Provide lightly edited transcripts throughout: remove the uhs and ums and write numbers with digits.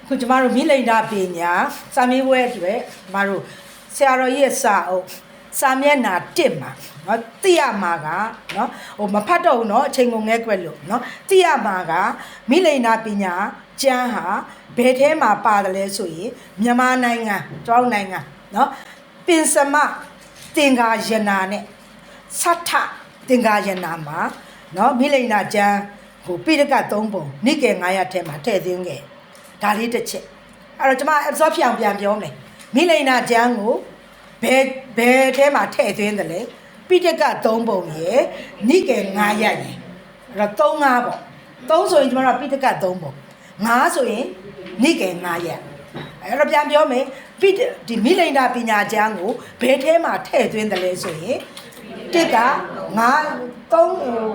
ခုကျမတို့မိလိန်တာပညာစာမေးပွဲအတွက်ကျမတို့ဆရာတော်ရဲ့စာအုပ်စာမျက်နှာ1မှာเนาะသိရမှာကเนาะဟိုမဖတ်တော့ဘူးเนาะအချိန်ကုန်ငဲကွက်လို့เนาะသိရမှာကမိလိန်တာပညာကျမ်းဟာဘယ်ထဲမှာပါတယ်လဲဆိုရင်မြန်မာနိုင်ငံကျောင်းနိုင်ငံเนาะပင်စမသင်္ကာယနာနဲ့သတ္ထသင်္ကာယနာမှာเนาะမိလိန်တာကျမ်းဟိုပိဋက3ပုံနိကေ900ထဲမှာထည့်သွင်းခဲ့ဒါလေးတစ်ချက်အဲ့တော့ကျွန်မ absorb ဖြစ်အောင်ပြန်ပြောမယ်မိလိန်နာကျမ်းကိုဘယ်ထဲမှာထည့်သွင်းတယ်လဲပိဋက3ပုံရယ်နိကေ900ရယ်အဲ့တော့3 5ပေါ့3ဆိုရင်ကျွန်တော်တို့ပိဋက3ပုံ5ဆိုရင်နိကေ900အဲ့တော့ပြန်ပြောမယ်ဒီမိလိန်နာပညာကျမ်းကိုဘယ်ထဲမှာထည့်သွင်းတယ်လဲဆိုရင်တစ်က5 3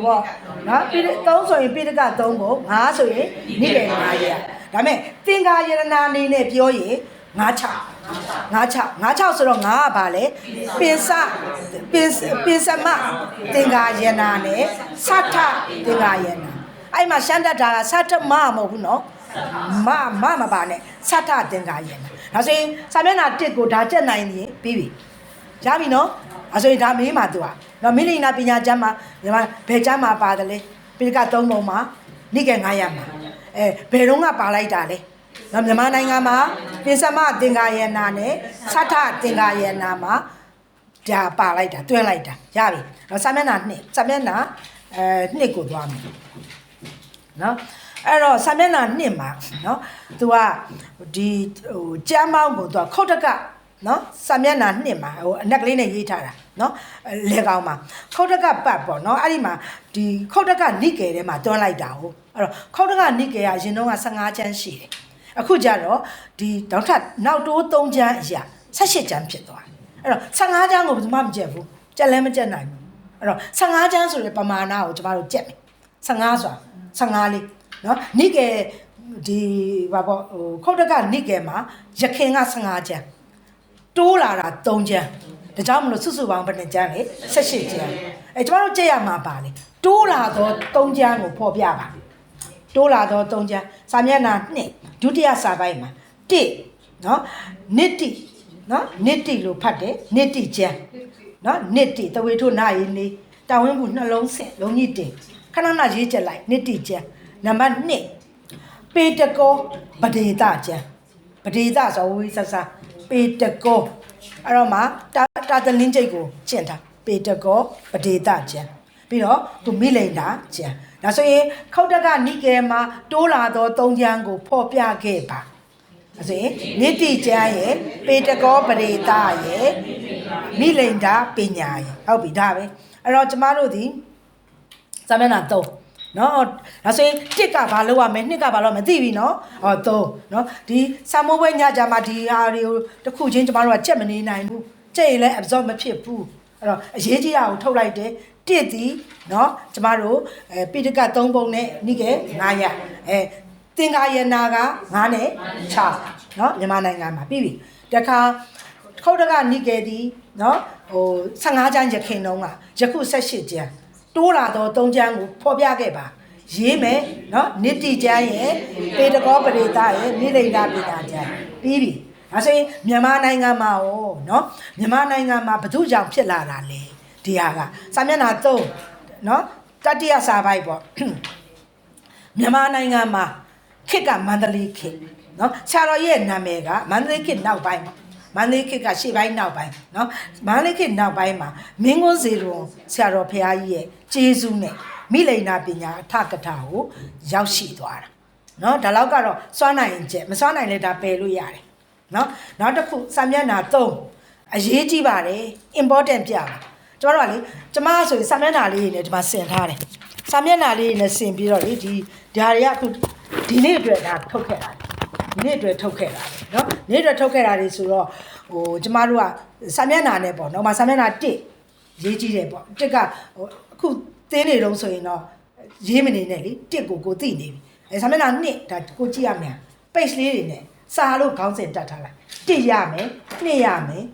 ပေါ့နော်3ဆိုရင်ပိဋက3ပုံ5ဆိုရင်နိကေ900ဒါမဲ့သင်္ကာယရဏအနေနဲ့ပြောရင်56ဆိုတော့5ကဘာလဲပင်စမသင်္ကာယနာနဲ့သတ္ထသင်္ကာယနာအဲ့မှာရှမ်းတတ်တာကသတ္ထမမဟုတ်ဘူးနော်မပါနဲ့သတ္ထသင်္ကာယနာဒါဆိုရင်စာမျက်နှာ1ကိုဒါကျက်နိုင်ရင်ပြီးပြီရပြီနော်အဲဆိုရင်ဒါမေးမှာသူကနော်မိလိန်နာပညာကျမ်းမှာမြန်မာဘယ်ကျမ်းမှာပါတယ်လဲပိဋက3ပုံမှာနိကေ900မှာဘယ်တော့ကပါလိုက်တာလဲနော်မြန်မာနိုင်ငံမှာပင်စမသင်္ကာယနာနဲ့သတ္ထသင်္ကာယနာမှာဒါပါလိုက်တာတွင်းလိုက်တာရပြီနော်စာမျက်နှာ2ကိုသွားမယ်နော်အဲ့တော့စာမျက်နှာ2မှာနော်သူကဒီဟိုကျမ်းပေါင်းကိုသူကခုတ်တကနော်စာမျက်နှာ2မှာဟိုအနက်ကလေးနဲ့ရေးထားတာနော်လေကောင်မှာခုတ်တကပတ်ပေါ့နော်အဲ့ဒီမှာဒီခုတ်တကနိကေထဲမှာတွန်းလိုက်တာဟုတ်အဲ့တော့ခုတ်တကနိကေကအရင်တုန်းက15ကျမ်းရှိတယ်အခုကျတော့ဒီနောက်ထပ်နောက်တိုး3ကျမ်းအရာ18ကျမ်းဖြစ်သွားတယ်အဲ့တော့15ကျမ်းကိုဘယ်သူမှမကြက်ဘူးကြက်လည်းမကြက်နိုင်ဘူးအဲ့တော့15ကျမ်းဆိုတဲ့ပမာဏကိုကျမတို့ကြက်မယ်15ဆိုတာ15လေးနော်နိကေဒီဘာပေါ့ဟိုခုတ်တကနိကေမှာယခင်က15ကျမ်းတိုးလာတာ3ကျမ်းဒါကြောင့်မလို့စုစုပေါင်းဘယ်နှကျမ်းလဲ18ကျမ်းကျမတို့ကြက်ရမှာပါလေတိုးလာတော့3ကျမ်းကိုဖော်ပြပါတိုးလာတော့3ကျမ်းစာမျက်နှာ2ဒုတိယစာပိုင်းမှာ1နော်နိတိနော်နိတိလို့ဖတ်တယ်နိတိကျမ်းနော်နိတိတဝေထုနာယီနေတာဝင်းဘူးနှလုံးဆင့်လုံးကြီးတင်ခဏခဏရေးချက်လိုက်နိတိကျမ်းနံပါတ်2ပေတကောပဒေသကျမ်းပဒေသဆိုဝိဆဆာပေတကောအဲ့တော့မှတာတလင်းကျိတ်ကိုကျင့်တာပေတကောပဒေသကျမ်းပြီးတော့သူမိလိန်တာကျမ်းဒါဆိုရင်ခုတ်တကနိကေမှာတိုးလာသော3ကျမ်းကိုဖော်ပြခဲ့ပါဒါဆိုရင်နိတိကျမ်းရဲ့ပေတကောပဒေသရဲ့မိလိန်တာပညာရဲ့ဟုတ်ပြီဒါပဲအဲ့တော့ကျမတို့ဒီစာမျက်နှာ3နော်ဒါဆိုရင်1ကဘာလုပ်ရမလဲ2ကဘာလုပ်မသိပြီနော်ဟော3နော်ဒီစာမိုးပွဲညကြမှာဒီဟာတွေကိုတစ်ခုချင်းကျမတို့ကကြက်မနေနိုင်ဘူးကြက်ရင်လည်း absorb မဖြစ်ဘူးအဲ့တော့အရေးကြီးတာကိုထုတ်လိုက်တယ်1ဒီနော်ကျမတို့ပိဋက3ပုံနဲ့နိကေ900သင်္ကာယနာက9နဲ့6နော်မြန်မာနိုင်ငံမှာပြီးပြီတခါခုတ်တကနိကေဒီနော်ဟို15ကျမ်းရခင်တုန်းကယခု18ကျမ်းတိုးလာတော့3ကျမ်းကိုဖော်ပြခဲ့ပါရေးမယ်နော်နိတိကျမ်းရဲ့ပေတကောပရိသရဲ့မိလိန်တာပညာကျမ်းပြီးပြီဒါဆိုရင်မြန်မာနိုင်ငံမှာနော်မြန်မာနိုင်ငံမှာဘု து ကြောင့်ဖြစ်လာတာလေဒီဟာကစာမျက်နှာ3နော်တတိယစာပိုက်ပေါ့မြန်မာနိုင်ငံမှာခေတ်ကမန္တလေးခေတ်နော်ဆရာတော်ရဲ့နာမည်ကမန္တလေးခေတ်နောက်ပိုင်းပေါ့မန္တလေးခေတ်ကရှေ့ပိုင်းနောက်ပိုင်းနော်မန္တလေးခေတ်နောက်ပိုင်းမှာမင်းကွန်းစေလွန်ဆရာတော်ဖရာကြီးရဲ့ကျေးဇူးနဲ့မိလိန်နာပညာအထကထာကိုရောက်ရှိသွားတာနော်ဒါလောက်ကတော့စွမ်းနိုင်ချက်မစွမ်းနိုင်လဲဒါပယ်လို့ရတယ်နော်နောက်တစ်ခုစာမျက်နှာ3အရေးကြီးပါတယ် important ပြပါကျမတို့ကလေကျမဆိုရင်စာမျက်နှာလေးတွေနဲ့ဒီမှာဆင်ထားတယ်စာမျက်နှာလေးတွေနဲ့ဆင်ပြီးတော့လေဒီဓာတွေကအခုဒီနေ့အတွက်ဒါထုတ်ခဲ့တာဒီနေ့အတွက်ထုတ်ခဲ့တာနော်နေ့အတွက်ထုတ်ခဲ့တာတွေဆိုတော့ဟိုကျမတို့ကစာမျက်နှာနဲ့ပေါ့နော်စာမျက်နှာ1ရေးကြည့်တယ်ပေါ့1ကဟိုအခုသင်းနေတော့ဆိုရင်တော့ရေးမနေနဲ့လေ1ကိုသိနေပြီစာမျက်နှာ2ဒါကိုကြည့်ရမယ် page လေးတွေနဲ့စာလို့ခေါင်းစဉ်တက်ထားလိုက်1ရမယ်2ရမယ်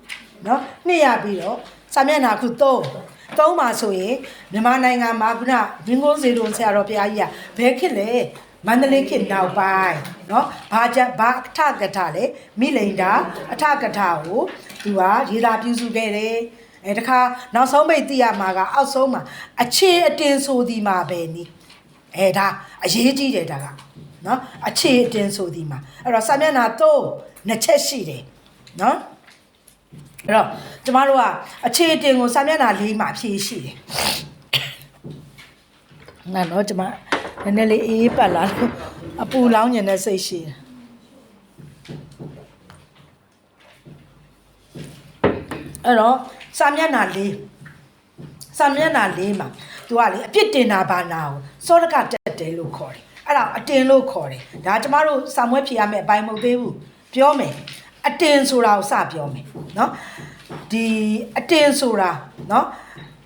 နော်2ရပြီးတော့စာမျက်နှာအခု3မှာဆိုရင်မြန်မာနိုင်ငံမှာခုနမင်းကုန်းစေတုံဆရာတော်ဘုရားကြီးကဘယ်ခေတ်လဲ မန္တလေးခေတ်နောက်ပိုင်းနော်ဘာအထကထာလေမိလိန်တာအထကထာကိုသူကရေးသားပြုစုခဲ့တယ်တခါနောက်ဆုံးပိတ်သိရမှာကအောက်ဆုံးမှာအခြေအတင်ဆိုဒီမှာပဲနီးဒါအရေးကြီးတယ်ဒါကနော်အခြေအတင်ဆိုဒီမှာအဲ့တော့စာမျက်နှာ3နှစ်ချက်ရှိတယ်နော်အဲ့တော့ကျမတို့ကအခြေအတင်ကိုစာမျက်နှာ4မှာဖြည့်ရှိတယ်နော်ကျမနည်းနည်းလေးအေးပတ်လာလို့အပူလောင်းညင်တဲ့စိတ်ရှိတယ်အဲ့တော့စာမျက်နှာ4မှာသူကလေအပြစ်တင်တာဘာနာကိုစောရကတက်တယ်လို့ခေါ်တယ်အဲ့ဒါအတင်လို့ခေါ်တယ်ဒါကျမတို့စာမွေးဖြေရမယ့်အပိုင်းမဟုတ်သေးဘူးပြောမယ်အတင်ဆိုတာကိုစပြောမယ်နော်ဒီအတင်ဆိုတာနော်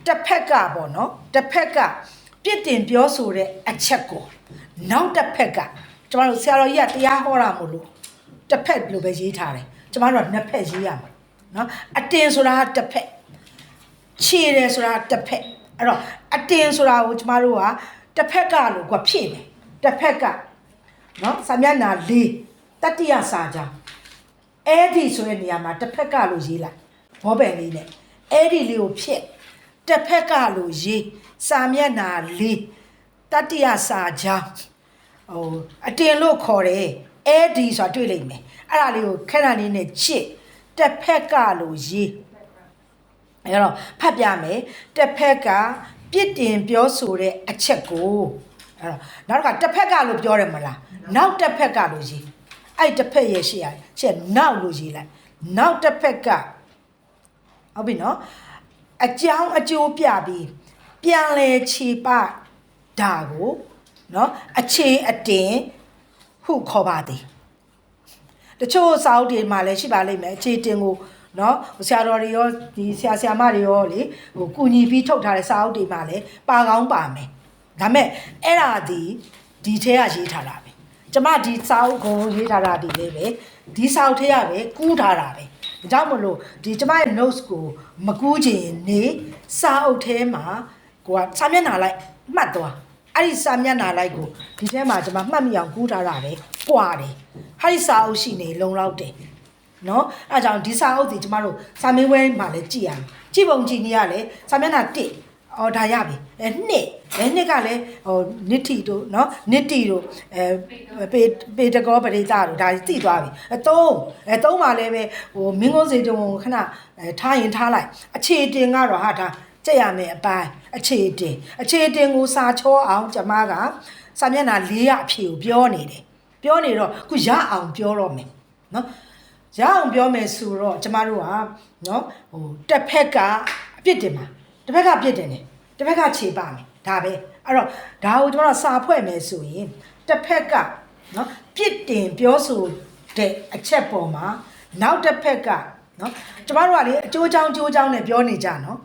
တစ်ဖက်ကပေါ့နော်တစ်ဖက်ကပြစ်တင်ပြောဆိုတဲ့အချက်ကိုနောက်တစ်ဖက်ကကျမတို့ဆရာတော်ကြီးကတရားဟောတာမို့လို့တစ်ဖက်လိုပဲရေးထားတယ်ကျမတို့ကနှစ်ဖက်ရေးရမှာနော်အတင်ဆိုတာကတစ်ဖက်ခြေတယ်ဆိုတာတစ်ဖက်အဲ့တော့အတင်ဆိုတာကိုကျမတို့ကတစ်ဖက်ကလို့ကဖြည့်တယ်တစ်ဖက်ကနော်စာမျက်နှာ4တတိယစာကြောင်းအဲ့ဒီဆိုတဲ့နေရာမှာတစ်ဖက်ကလို့ရေးလိုက်ဘောပင်လေးနဲ့အဲ့ဒီလေးကိုဖြည့်တစ်ဖက်ကလို့ရေးစာမျက်နှာ4တတိယစာကြောင်းအတင်လို့ခေါ်တယ်အဲ့ဒီဆိုတာတွေ့လိမ့်မယ်အဲ့ဒါလေးကိုခက်တာလေးနဲ့ချစ်တစ်ဖက်ကလို့ရေးအဲ့တော့ဖတ်ပြမယ်တစ်ဖက်ကပြစ်တင်ပြောဆိုတဲ့အချက်ကိုအဲ့တော့နောက်တစ်ခါတစ်ဖက်ကလို့ပြောတယ်မလားနောက်တစ်ဖက်ကလို့ရေးအဲ့တစ်ဖက်ရဲ့ရှေ့ရရှေ့နောက်လို့ရေးလိုက်နောက်တစ်ဖက်ကဟုတ်ပြီနော်အကြောင်းအကျိုးပြပြီးပြန်လဲခြေပဒါကိုနော်အခြေအတင်ဟုခေါ်ပါသည်တချို့စာအုပ်တွေမှာလည်းရှိပါလိမ့်မယ်အခြေတင်ကိုနော်ဆရာတော်တွေရောဒီဆရာမတွေရောလေကုညီပြီးထုတ်ထားတဲ့စာအုပ်တွေမှာလည်းပါကောင်းပါမယ်ဒါမဲ့အဲ့ဒါဒီထဲကရေးထားတာပဲကျမဒီစာအုပ်ကိုရေးထားတာဒီလေးပဲဒီစာအုပ်ထဲကပဲကူးထားတာပဲဒါကြောင့်မလို့ဒီကျမရဲ့ notes ကိုမကူးချင်နေစာအုပ်ထဲမှာကိုကစာမျက်နှာလိုက်မှတ်သွားအဲ့ဒီစာမျက်နှာလိုက်ကိုဒီထဲမှာကျမမှတ်မိအောင်ကူးထားတာပဲပွာတယ်ဟာဒီစာအုပ်ရှိနေလုံလောက်တယ်နော်အဲကြောင့်ဒီစာအုပ်ဒီကျမတို့စာမေးပွဲမှာလည်းကြည့်ရမယ်ကြည့်ပုံကြည့်နေရလေစာမျက်နှာ1ဒါရပြီနှစ်ကလည်းနစ်တီတို့နော်နစ်တီတို့ပေတကောပရိသတို့ဒါသိသွားပြီ3မှာလည်းပဲမင်းကုန်းစေတုံခဏထားရင်ထားလိုက်အခြေတင်ကတော့ဟာဒါကြက်ရမယ်အပိုင်းအခြေတင်ကိုစာချောအောင်ကျမကစာမျက်နှာ4ရအဖြေကိုပြောနေတယ်ပြောနေတော့ခုရအောင်ပြောတော့မယ်နော်ရအောင်ပြောမယ်ဆိုတော့ကျမတို့ကနော်တစ်ဖက်ကအပြစ်တင်မှာတစ်ဖက်ကပြစ်တင်တယ်တစ်ဖက်ကခြေပါမယ်ဒါပဲအဲ့တော့ဒါကိုကျမတို့စာဖွဲ့မယ်ဆိုရင်တစ်ဖက်ကနော်ပြစ်တင်ပြောဆိုတဲ့အချက်ပေါ်မှာနောက်တစ်ဖက်ကနော်ကျမတို့ကလေအကျိုးအကြောင်းနဲ့ပြောနေကြနော်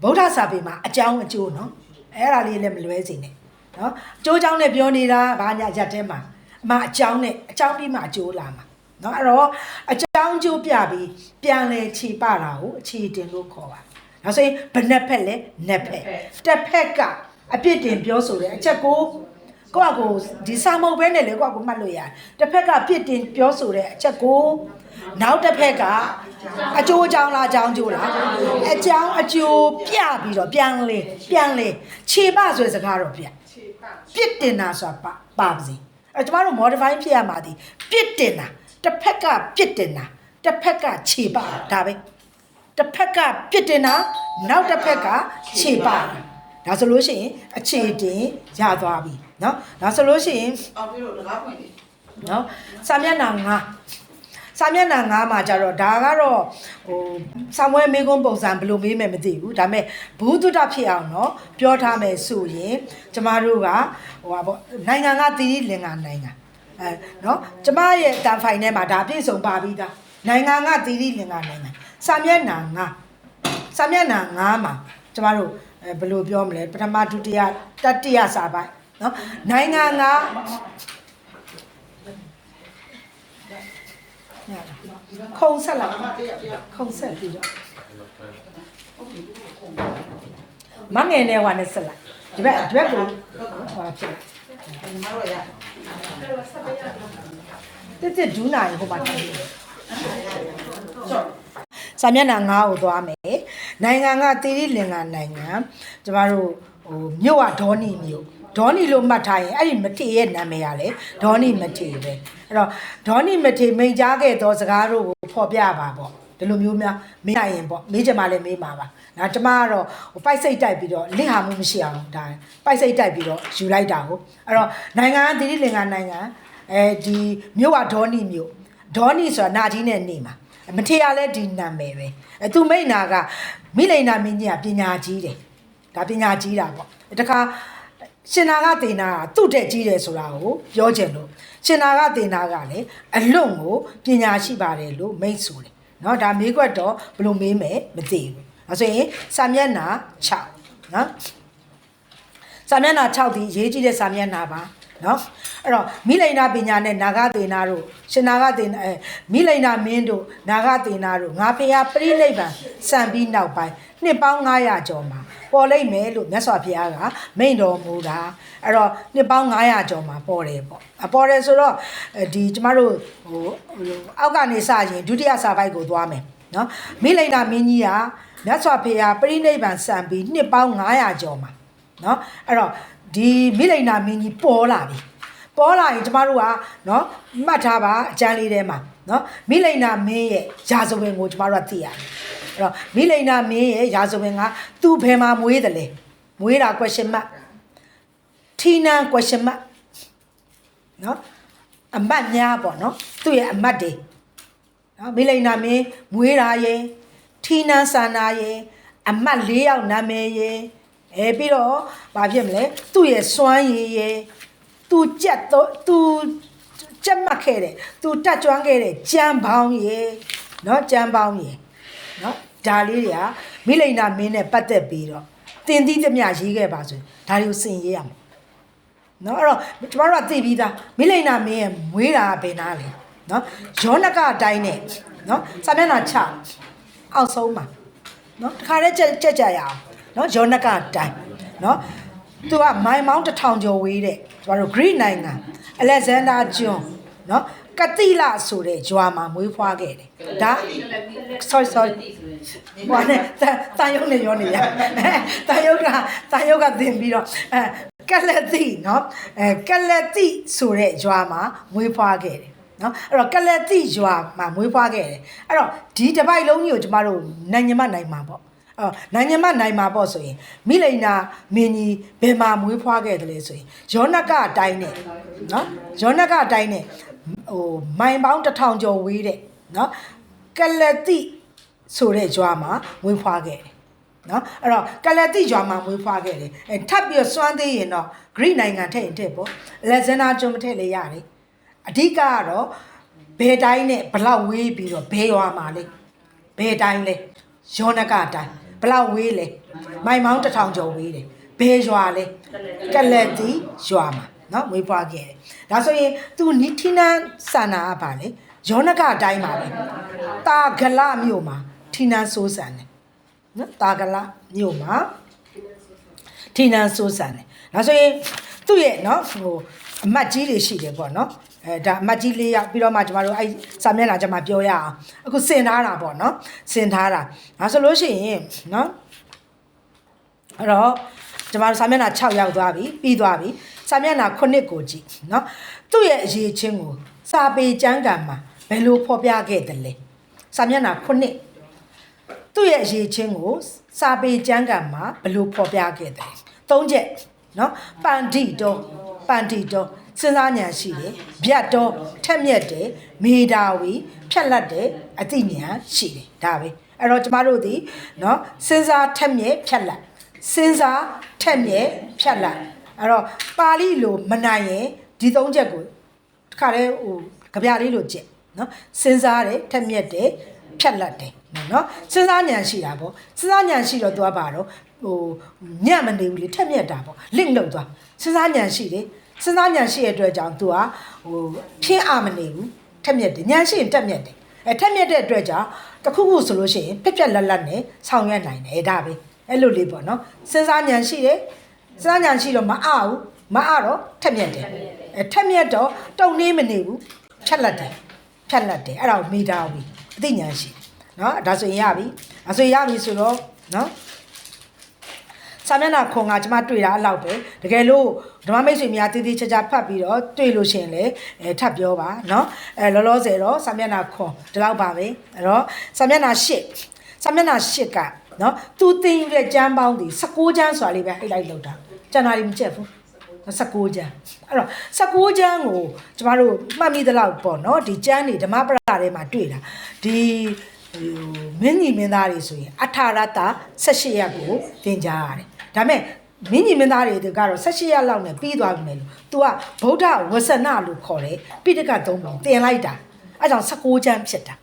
ဗုဒ္ဓစာပေမှာအကြောင်းအကျိုးနော်အဲ့ဒါလေးလည်းမလွဲစေနဲ့နော်အကျိုးအကြောင်းနဲ့ပြောနေတာဘာညာရက်ထဲမှာအမှအကြောင်းပြီးမှအကျိုးလာမှာနော်အဲ့တော့အကြောင်းကျိုးပြပြီးပြန်လဲခြေပတာကိုအခြေတင်လို့ခေါ်ပါနောက်ဆိုရင်ဘယ်နှစ်ဖက်လဲနှစ်ဖက်တစ်ဖက်ကအပြစ်တင်ပြောဆိုတဲ့အချက်ကိုဒီစာမုတ်ပဲနဲ့လေကိုမှတ်လို့ရတယ်တစ်ဖက်ကပြစ်တင်ပြောဆိုတဲ့အချက်ကိုနောက်တစ်ဖက်ကအကျိုးအကြောင်းလားအကြောင်းကျိုးလားအကြောင်းအကျိုးပြပြီးတော့ပြန်လဲခြေပဆိုတဲ့စကားတော့ပြစ်တင်တာဆိုတာပါပါစေအဲကျမတို့ modify ဖြစ်ရမှာဒီပြစ်တင်တာတစ်ဖက်ကပြစ်တင်တာတစ်ဖက်ကခြေပဒါပဲတစ်ဖက်ကပြစ်တင်တာနောက်တစ်ဖက်ကခြေပဒါဆိုလို့ရှိရင်အခြေတင်ရသွားပြီเนาะဒါဆိုလို့ရှိရင်အောင်ပြီးတော့တကားဖွင့်နေเนาะစာမျက်နှာ9မှာကြတော့ဒါကတော့စာမွေးမေကုန်းပုံစံဘယ်လိုမေးမယ်မသိဘူးဒါပေမဲ့ဘူးတုဒ္ဒဖြစ်အောင်เนาะပြောထားမယ်ဆိုရင်ကျမတို့ကနိုင်ငံကသီရိလင်္ကာနိုင်ငံเนาะကျမရဲ့တန်ဖိုင်ထဲမှာဒါပြည့်စုံပါပြီးသားနိုင်ငံကသီရိလင်္ကာနိုင်ငံစာမျက်နှာ9မှာကျမတို့ဘယ်လိုပြောမလဲပထမဒုတိယတတိယစာပိုင်းเนาะနိုင်ငံကခုံဆက်လာခုံဆက်ပြီးတော့မငယ်နဲ့ဟိုနဲ့ဆက်လိုက်ဒီဘက်ကိုဟိုဖြစ် တက်ဒူးနိုင်ဟိုမှာတိုင်းစာမျက်နှာ9ကိုသွားမယ်နိုင်ငံကတိရိလင်္ကာနိုင်ငံကျမတို့ဟိုမြို့ကဒေါနီမြို့ဒေါနီလို့မှတ်ထားရင်အဲ့ဒီမထေရဲ့နာမည်ရလေဒေါနီမထေပဲအဲ့တော့ဒေါနီမထေမိန်ကြားခဲ့သောစကားတို့ကိုဖော်ပြပါပေါ့ဒီလိုမျိုးများမေးနိုင်ရင်ပေါ့မေးချင်မှလည်းမေးပါပါဒါကျမကတော့ပိုက်စိတ်တိုက်ပြီးတော့လင့်ဟာမှုမရှိအောင်ဒါပိုက်စိတ်တိုက်ပြီးတော့ယူလိုက်တာကိုအဲ့တော့နိုင်ငံတိရိလင်္ကာနိုင်ငံဒီမြို့ကဒေါနီမြို့ဒေါနီဆိုတာနာကြီးနဲ့နေမှာမထေရလည်းဒီနာမည်ပဲသူမိတ်နာကမိလိန်နာမင်းကြီးကပညာကြီးတယ်ဒါပညာကြီးတာပေါ့တခါရှင်နာကတေနာကသူ့တက်ကြီးတယ်ဆိုတာကိုပြောချင်လို့ရှင်နာကတေနာကလည်းအလွန်ကိုပညာရှိပါတယ်လို့မိတ်ဆိုတယ်เนาะဒါမေးခွက်တော့ဘယ်လိုမေးမယ်မသိဘူးအဲဆိုရင်စာမျက်နှာ6เนาะစာမျက်နှာ6ဒီရေးကြည့်တဲ့စာမျက်နှာပါနော်အဲ့တော့မိလိန်နာပညာနဲ့နာဂသေနာတို့ရှင်နာဂသေနာမိလိန်နာမင်းတို့နာဂသေနာတို့ငါဖះပြိနိဗ္ဗာန်စံပြီးနောက်ပိုင်းနှစ်ပေါင်း900ကျော်မှာပေါ်လိမ့်မယ်လို့မြတ်စွာဘုရားကမိန့်တော်မူတာအဲ့တော့နှစ်ပေါင်း900ကျော်မှာပေါ်တယ်ပေါ့ပေါ်တယ်ဆိုတော့ဒီကျမတို့ဟိုအောက်ကနေစရင်ဒုတိယစာပိုက်ကိုသွားမယ်နော်မိလိန်နာမင်းကြီးကမြတ်စွာဘုရားပြိနိဗ္ဗာန်စံပြီးနှစ်ပေါင်း900ကျော်မှာနော်အဲ့တော့ဒီမိလိန်နာမင်းကြီးပေါ်လာပြီပေါ်လာရင်ကျမတို့ကနော်မှတ်ထားပါအကျမ်းလေးထဲမှာနော်မိလိန်နာမင်းရဲ့ရာဇဝင်ကိုကျမတို့ကသိရတယ်အဲ့တော့မိလိန်နာမင်းရဲ့ရာဇဝင်ကသူ့ဘယ်မှာမွေးတယ်လဲမွေးတာ question mark ထီနန်း question mark နော်အမတ်များပေါ့နော်သူ့ရဲ့အမတ်တွေနော်မိလိန်နာမင်းမွေးတာရဲ့ထီနန်းဆန္နာရဲ့အမတ်4ယောက်နာမည်ရဲ့ပြီးတော့ဘာဖြစ်မလဲသူ့ရဲ့စွမ်းရည်ရဲ့သူကြက်တော့သူကြက်မှတ်ခဲ့တယ်သူတက်ကြွခဲ့တဲ့ကြမ်းပေါင်းရယ်เนาะကြမ်းပေါင်းရယ်เนาะဒါလေးတွေကမိလိန်နာမင်းနဲ့ပတ်သက်ပြီးတော့တင်သီးသမျှရေးခဲ့ပါဆိုဒါတွေကိုစင်ရေးရမယ်เนาะအဲ့တော့ကျမတို့ကသိပြီးသားမိလိန်နာမင်းရဲ့မွေးတာဘယ်နာလဲเนาะယောနကအတိုင်းနဲ့เนาะစာမျက်နှာ6အောက်ဆုံးမှာเนาะတခါတည်းကြက်ကြရအောင်နော်ယောနကတိုင်းနော်သူကမိုင်မောင်း1000ကျော်ဝေးတဲ့ကျမတို့ Greek နိုင်ငံ Alexander ကျွန်းနော်ကတိလဆိုတဲ့ဂျွာမှာမွေးဖွားခဲ့တယ်ဒါ sorry ဘာနဲ့တာယုံနဲ့ရောနေရတာယုတ်ကသင်ပြီးတော့ကလတိနော်ကလတိဆိုတဲ့ဂျွာမှာမွေးဖွားခဲ့တယ်နော်အဲ့တော့ကလတိဂျွာမှာမွေးဖွားခဲ့တယ်အဲ့တော့ဒီတစ်ပိုက်လုံးကြီးကိုကျမတို့နိုင်မှာနိုင်မှာပေါ့နိုင်ငံမနိုင်မှာပေါ့ဆိုရင်မိလိန်နာမင်းကြီးဘယ်မှာမွေးဖွားခဲ့တယ်လဲဆိုရင်ယောနကအတိုင်းနဲ့နော်ယောနကအတိုင်းနဲ့ဟိုမိုင်ပေါင်း1000ကျော်ဝေးတဲ့နော်ကလတိဆိုတဲ့ဂျွာမှာမွေးဖွားခဲ့တယ်နော်အဲ့တော့ကလတိဂျွာမှာမွေးဖွားခဲ့တယ်ထပ်ပြီးစွမ်းသေးရင်တော့ Greek နိုင်ငံထည့်ရင်ထည့်ပေါ့လက်ဇနာကျွန်းမထည့်လေရတယ်အဓိကကတော့ဘယ်တိုင်းနဲ့ဘလောက်ဝေးပြီးတော့ဘယ်ရွာမှာလဲဘယ်တိုင်းလဲယောနကအတိုင်းဘလောက်ဝေးလဲမိုင်မောင်း1000ကျော်ဝေးတယ်ဘယ်ရွာလဲကလတိရွာမှာနော်မွေးဖွားခဲ့တယ်ဒါဆိုရင်သူနိထိနန်းဆန္နာကပါလေယောနကအတိုင်းပါပဲတာဂလမြို့မှာထိနန်းစိုးစံတယ်နော်တာဂလမြို့မှာထိနန်းစိုးစံတယ်ဒါဆိုရင်သူ့ရဲ့နော်ဟိုအမတ်ကြီးတွေရှိတယ်ပေါ့နော်ဒါအမတ်ကြီး4ယောက်ပြီးတော့မှကျမတို့အဲ့စာမျက်နှာကျမပြောရအောင်အခုစင်ထားတာပေါ့နော်စင်ထားတာဒါဆိုလို့ရှိရင်နော်အဲ့တော့ကျမတို့စာမျက်နှာ6ရောက်သွားပြီပြီးသွားပြီစာမျက်နှာ9ကိုကြည့်နော်သူ့ရဲ့အရေးချင်းကိုစာပေကျမ်းဂန်မှာဘယ်လိုဖော်ပြခဲ့တယ်လဲစာမျက်နှာ9သူ့ရဲ့အရေးချင်းကိုစာပေကျမ်းဂန်မှာဘယ်လိုဖော်ပြခဲ့တယ်3ချက်နော်ပန္တိတော်စဉ်းစားဉာဏ်ရှိတယ်ဗျတ်တော်ထက်မြက်တယ်မေတာဝီဖြတ်လက်တယ်အသိဉာဏ်ရှိတယ်ဒါပဲအဲ့တော့ကျမတို့ဒီနော်စဉ်းစားထက်မြက်ဖြတ်လက်စဉ်းစားထက်မြက်ဖြတ်လက်အဲ့တော့ပါဠိလိုမနိုင်ရင်ဒီ3ချက်ကိုတခါတည်းဟိုကြပြလေးလိုကြည့်နော်စဉ်းစားတယ်ထက်မြက်တယ်ဖြတ်လက်တယ်နော်စဉ်းစားဉာဏ်ရှိတာပေါ့စဉ်းစားဉာဏ်ရှိတော့သူကပါတော့ဟိုညံ့မနေဘူးလေထက်မြက်တာပေါ့ link လောက်သွားစဉ်းစားဉာဏ်ရှိတယ်စဉ်းစားဉာဏ်ရှိတဲ့အတွက်ကြောင့် तू ဟာဟိုဖြင်းအားမနေဘူးထက်မြက်တယ်ဉာဏ်ရှိရင်တက်မြက်တယ်ထက်မြက်တဲ့အတွက်ကြောင့်တခုခုဆိုလို့ရှိရင်ပြက်ပြက်လက်လက်နဲ့ဆောင်ရွက်နိုင်တယ်ဒါပဲအဲ့လိုလေးပေါ့နော်စဉ်းစားဉာဏ်ရှိတယ်စဉ်းစားဉာဏ်ရှိတော့မအားဘူး မအားတော့ထက်မြက်တယ်ထက်မြက်တော့တုံနေမနေဘူးဖြတ်လက်တယ်အဲ့ဒါကိုမိသားပြီအသိဉာဏ်ရှိနော်ဒါဆိုရင်ရပြီဆိုတော့နော်စာမျက်နှာခွန်ကကျွန်မတွေ့တာအဲ့လောက်ပဲတကယ်လို့ဓမ္မမိတ်ဆွေများတည်တည်ချာချာဖတ်ပြီးတော့တွေ့လို့ရှိရင်လည်းထပ်ပြောပါနော်လောလောဆယ်တော့စာမျက်နှာခွန်ဒီလောက်ပါပဲအဲ့တော့စာမျက်နှာ8ကနော်သူသင်ယူတဲ့ကျမ်းပေါင်းဒီ16ကျမ်းဆိုတာလေးပဲ highlight လုပ်တာကျန်တာတွေမကြက်ဘူး16ကျမ်းအဲ့တော့16ကျမ်းကိုကျမတို့မှတ်မိသလောက်ပေါ့နော်ဒီကျမ်းတွေဓမ္မပဒထဲမှာတွေ့တာဒီမင်းကြီးမင်းသားတွေဆိုရင်အထာရတ18ရက်ကိုသင်ကြားရတယ်ဒါပေမဲ့မင်းကြီးမင်းသားတွေကတော့18ရက်လောက်နဲ့ပြီးသွားပြီမယ်လို့ तू ကဗုဒ္ဓဝဆနလို့ခေါ်တယ်ပိဋကတ်3ပုံသင်လိုက်တာအဲကြောင့်16ကျမ်းဖြစ်တာ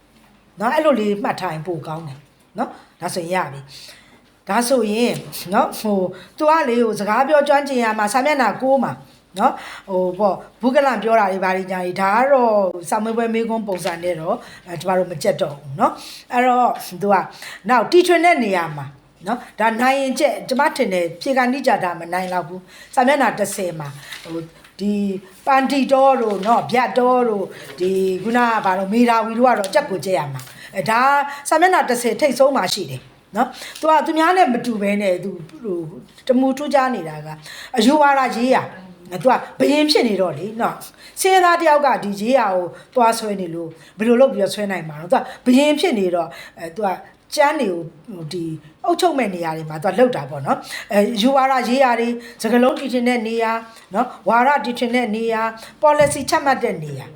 เนาะအဲ့လိုလေးမှတ်ထားရင်ပိုကောင်းတယ်เนาะဒါဆိုရင်ရပြီဒါဆိုရင်เนาะतू ကလေစကားပြောကျွမ်းကျင်ရမှာစာမျက်နှာ6မှာเนาะပေါ့ဘုကလန်ပြောတာတွေဘာတွေညာတွေဒါကတော့စာမွေးပွဲမေးခွန်းပုံစံနဲ့တော့ကျမတို့မကြက်တော့ဘူးเนาะအဲ့တော့ तू ကနောက်တီထွင်တဲ့နေရာမှာနော်ဒါနိုင်ရင်ကျက်ကျမထင်တယ်ဖြေကနိကြတာမနိုင်တော့ဘူးစာမျက်နှာ30မှာဒီပန်တီတော်တို့နော်ဗျတ်တော်တို့ဒီခုနကဘာလို့မေရာဝီတို့ကတော့ကြက်ကိုကြက်ရမှာဒါစာမျက်နှာ30ထိတ်ဆုံးမှာရှိတယ်နော်သူများနဲ့မတူဘဲနဲ့သူတမူထူးကြနေတာကအယူဝါဒရေးရသူကဘယင်ဖြစ်နေတော့လေနော်စင်းသားတယောက်ကဒီရေးရကိုသွားဆွဲနေလို့ဘယ်လိုလုပ်ပြီးတော့ဆွဲနိုင်မှာတော့သူကဘယင်ဖြစ်နေတော့သူကကျန်းတွေကိုဒီအုတ်ချုပ်မဲ့နေရာတွေမှာသူကလှုပ်တာပေါ့နော်ယူဝါဒရေးရာတွေစကလုံးတီထင်တဲ့နေရာနော်ဝါရတီထင်တဲ့နေရာ policy ချမှတ်တဲ့နေရာ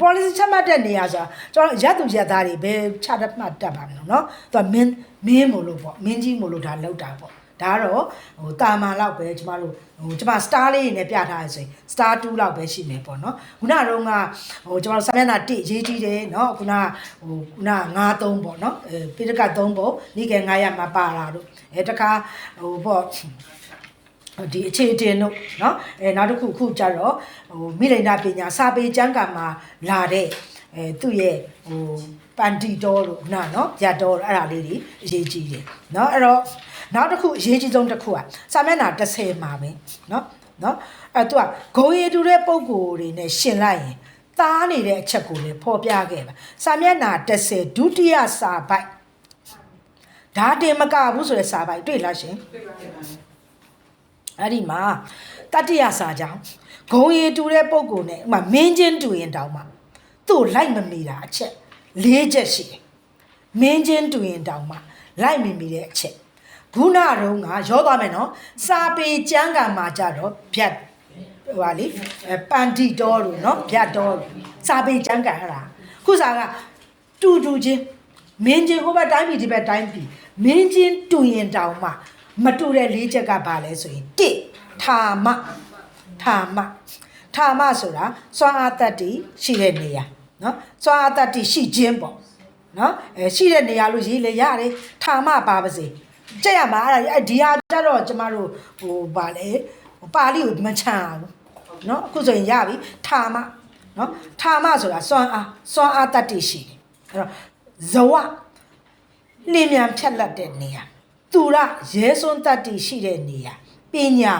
policy ချမှတ်တဲ့နေရာဆိုတာကျွန်တော်ရက်သူရက်သားတွေပဲချတတ်မှတ်တတ်ပါမယ်နော်သူကမင်းမို့လို့ပေါ့မင်းကြီးမို့လို့ဒါလှုပ်တာပေါ့ဒါကတော့တာမန်လောက်ပဲကျမတို့ကျမ star လေးတွေနဲ့ပြထားရဆိုရင် star 2လောက်ပဲရှိမယ်ပေါ့နော်ခုနကတော့ကျမတို့စာမျက်နှာ1ရေးကြည့်တယ်နော်ခုန93ပေါ့နော်ပိဋကတ်3ပုံနိကေ900မှာပါလာတို့တခါပေါ့ဒီအခြေတင်တို့နော်နောက်တစ်ခုခုကြတော့မိလိန်ဒပညာစာပေကျမ်းကမှာလာတဲ့သူ့ရဲ့ပန်တီတော်တို့နော်ရတော်အဲ့ဒါလေးတွေအရေးကြီးတယ်နော်အဲ့တော့နောက်တစ်ခုအရေးကြီးဆုံးတစ်ခုကစာမျက်နှာ30မှာပဲနော်သူကဂုံရည်တူတဲ့ပုံကိုယ်တွေနဲ့ရှင်လိုက်ရင်သားနေတဲ့အချက်ကိုလည်းဖော်ပြခဲ့ပါစာမျက်နှာ30ဒုတိယစာပိုက်ဒါတင်မကဘူးဆိုတဲ့စာပိုက်တွေ့လားရှင်အဲ့ဒီမှာတတိယစာကြောင့်ဂုံရည်တူတဲ့ပုံကိုယ်နဲ့ဥမာမင်းချင်းတူရင်တောင်မှသူ့လိုက်မမီတာအချက်၄ချက်ရှိတယ်မင်းချင်းတူရင်တောင်မှလိုက်မမီတဲ့အချက်ခုနတုန်းကရောသွားမယ်နော်စာပေကျမ်းကမှာကြတော့ဗျတ်ဟိုလေပန်တီတော်လို့နော်ဗျတ်တော်စာပေကျမ်းကအဲ့ဒါခုစားကတူချင်းမင်းချင်းဟိုဘက်တိုင်းပြည်ဒီဘက်တိုင်းပြည်မင်းချင်းတူရင်တောင်မှမတူတဲ့၄ချက်ကဘာလဲဆိုရင်1ထာမဆိုတာစွမ်းအားတတ္တိရှိတဲ့နေရာနော်စွမ်းအားတတ္တိရှိခြင်းပေါ့နော်ရှိတဲ့နေရာလို့ရေးလေရတယ်ထာမပါပါစေကြက်ရမှာအဲ့ဒီဟာကြတော့ကျမတို့ဗာလေပါဠိကိုမချမ်းအောင်နော်အခုဆိုရင်ရပြီထာမနော်ထာမဆိုတာစွမ်းအားတတ္တိရှိတယ်အဲ့တော့ဇဝလင်းမြန်ဖြတ်လက်တဲ့နေရာသူရရဲစွန်းတတ္တိရှိတဲ့နေရာပညာ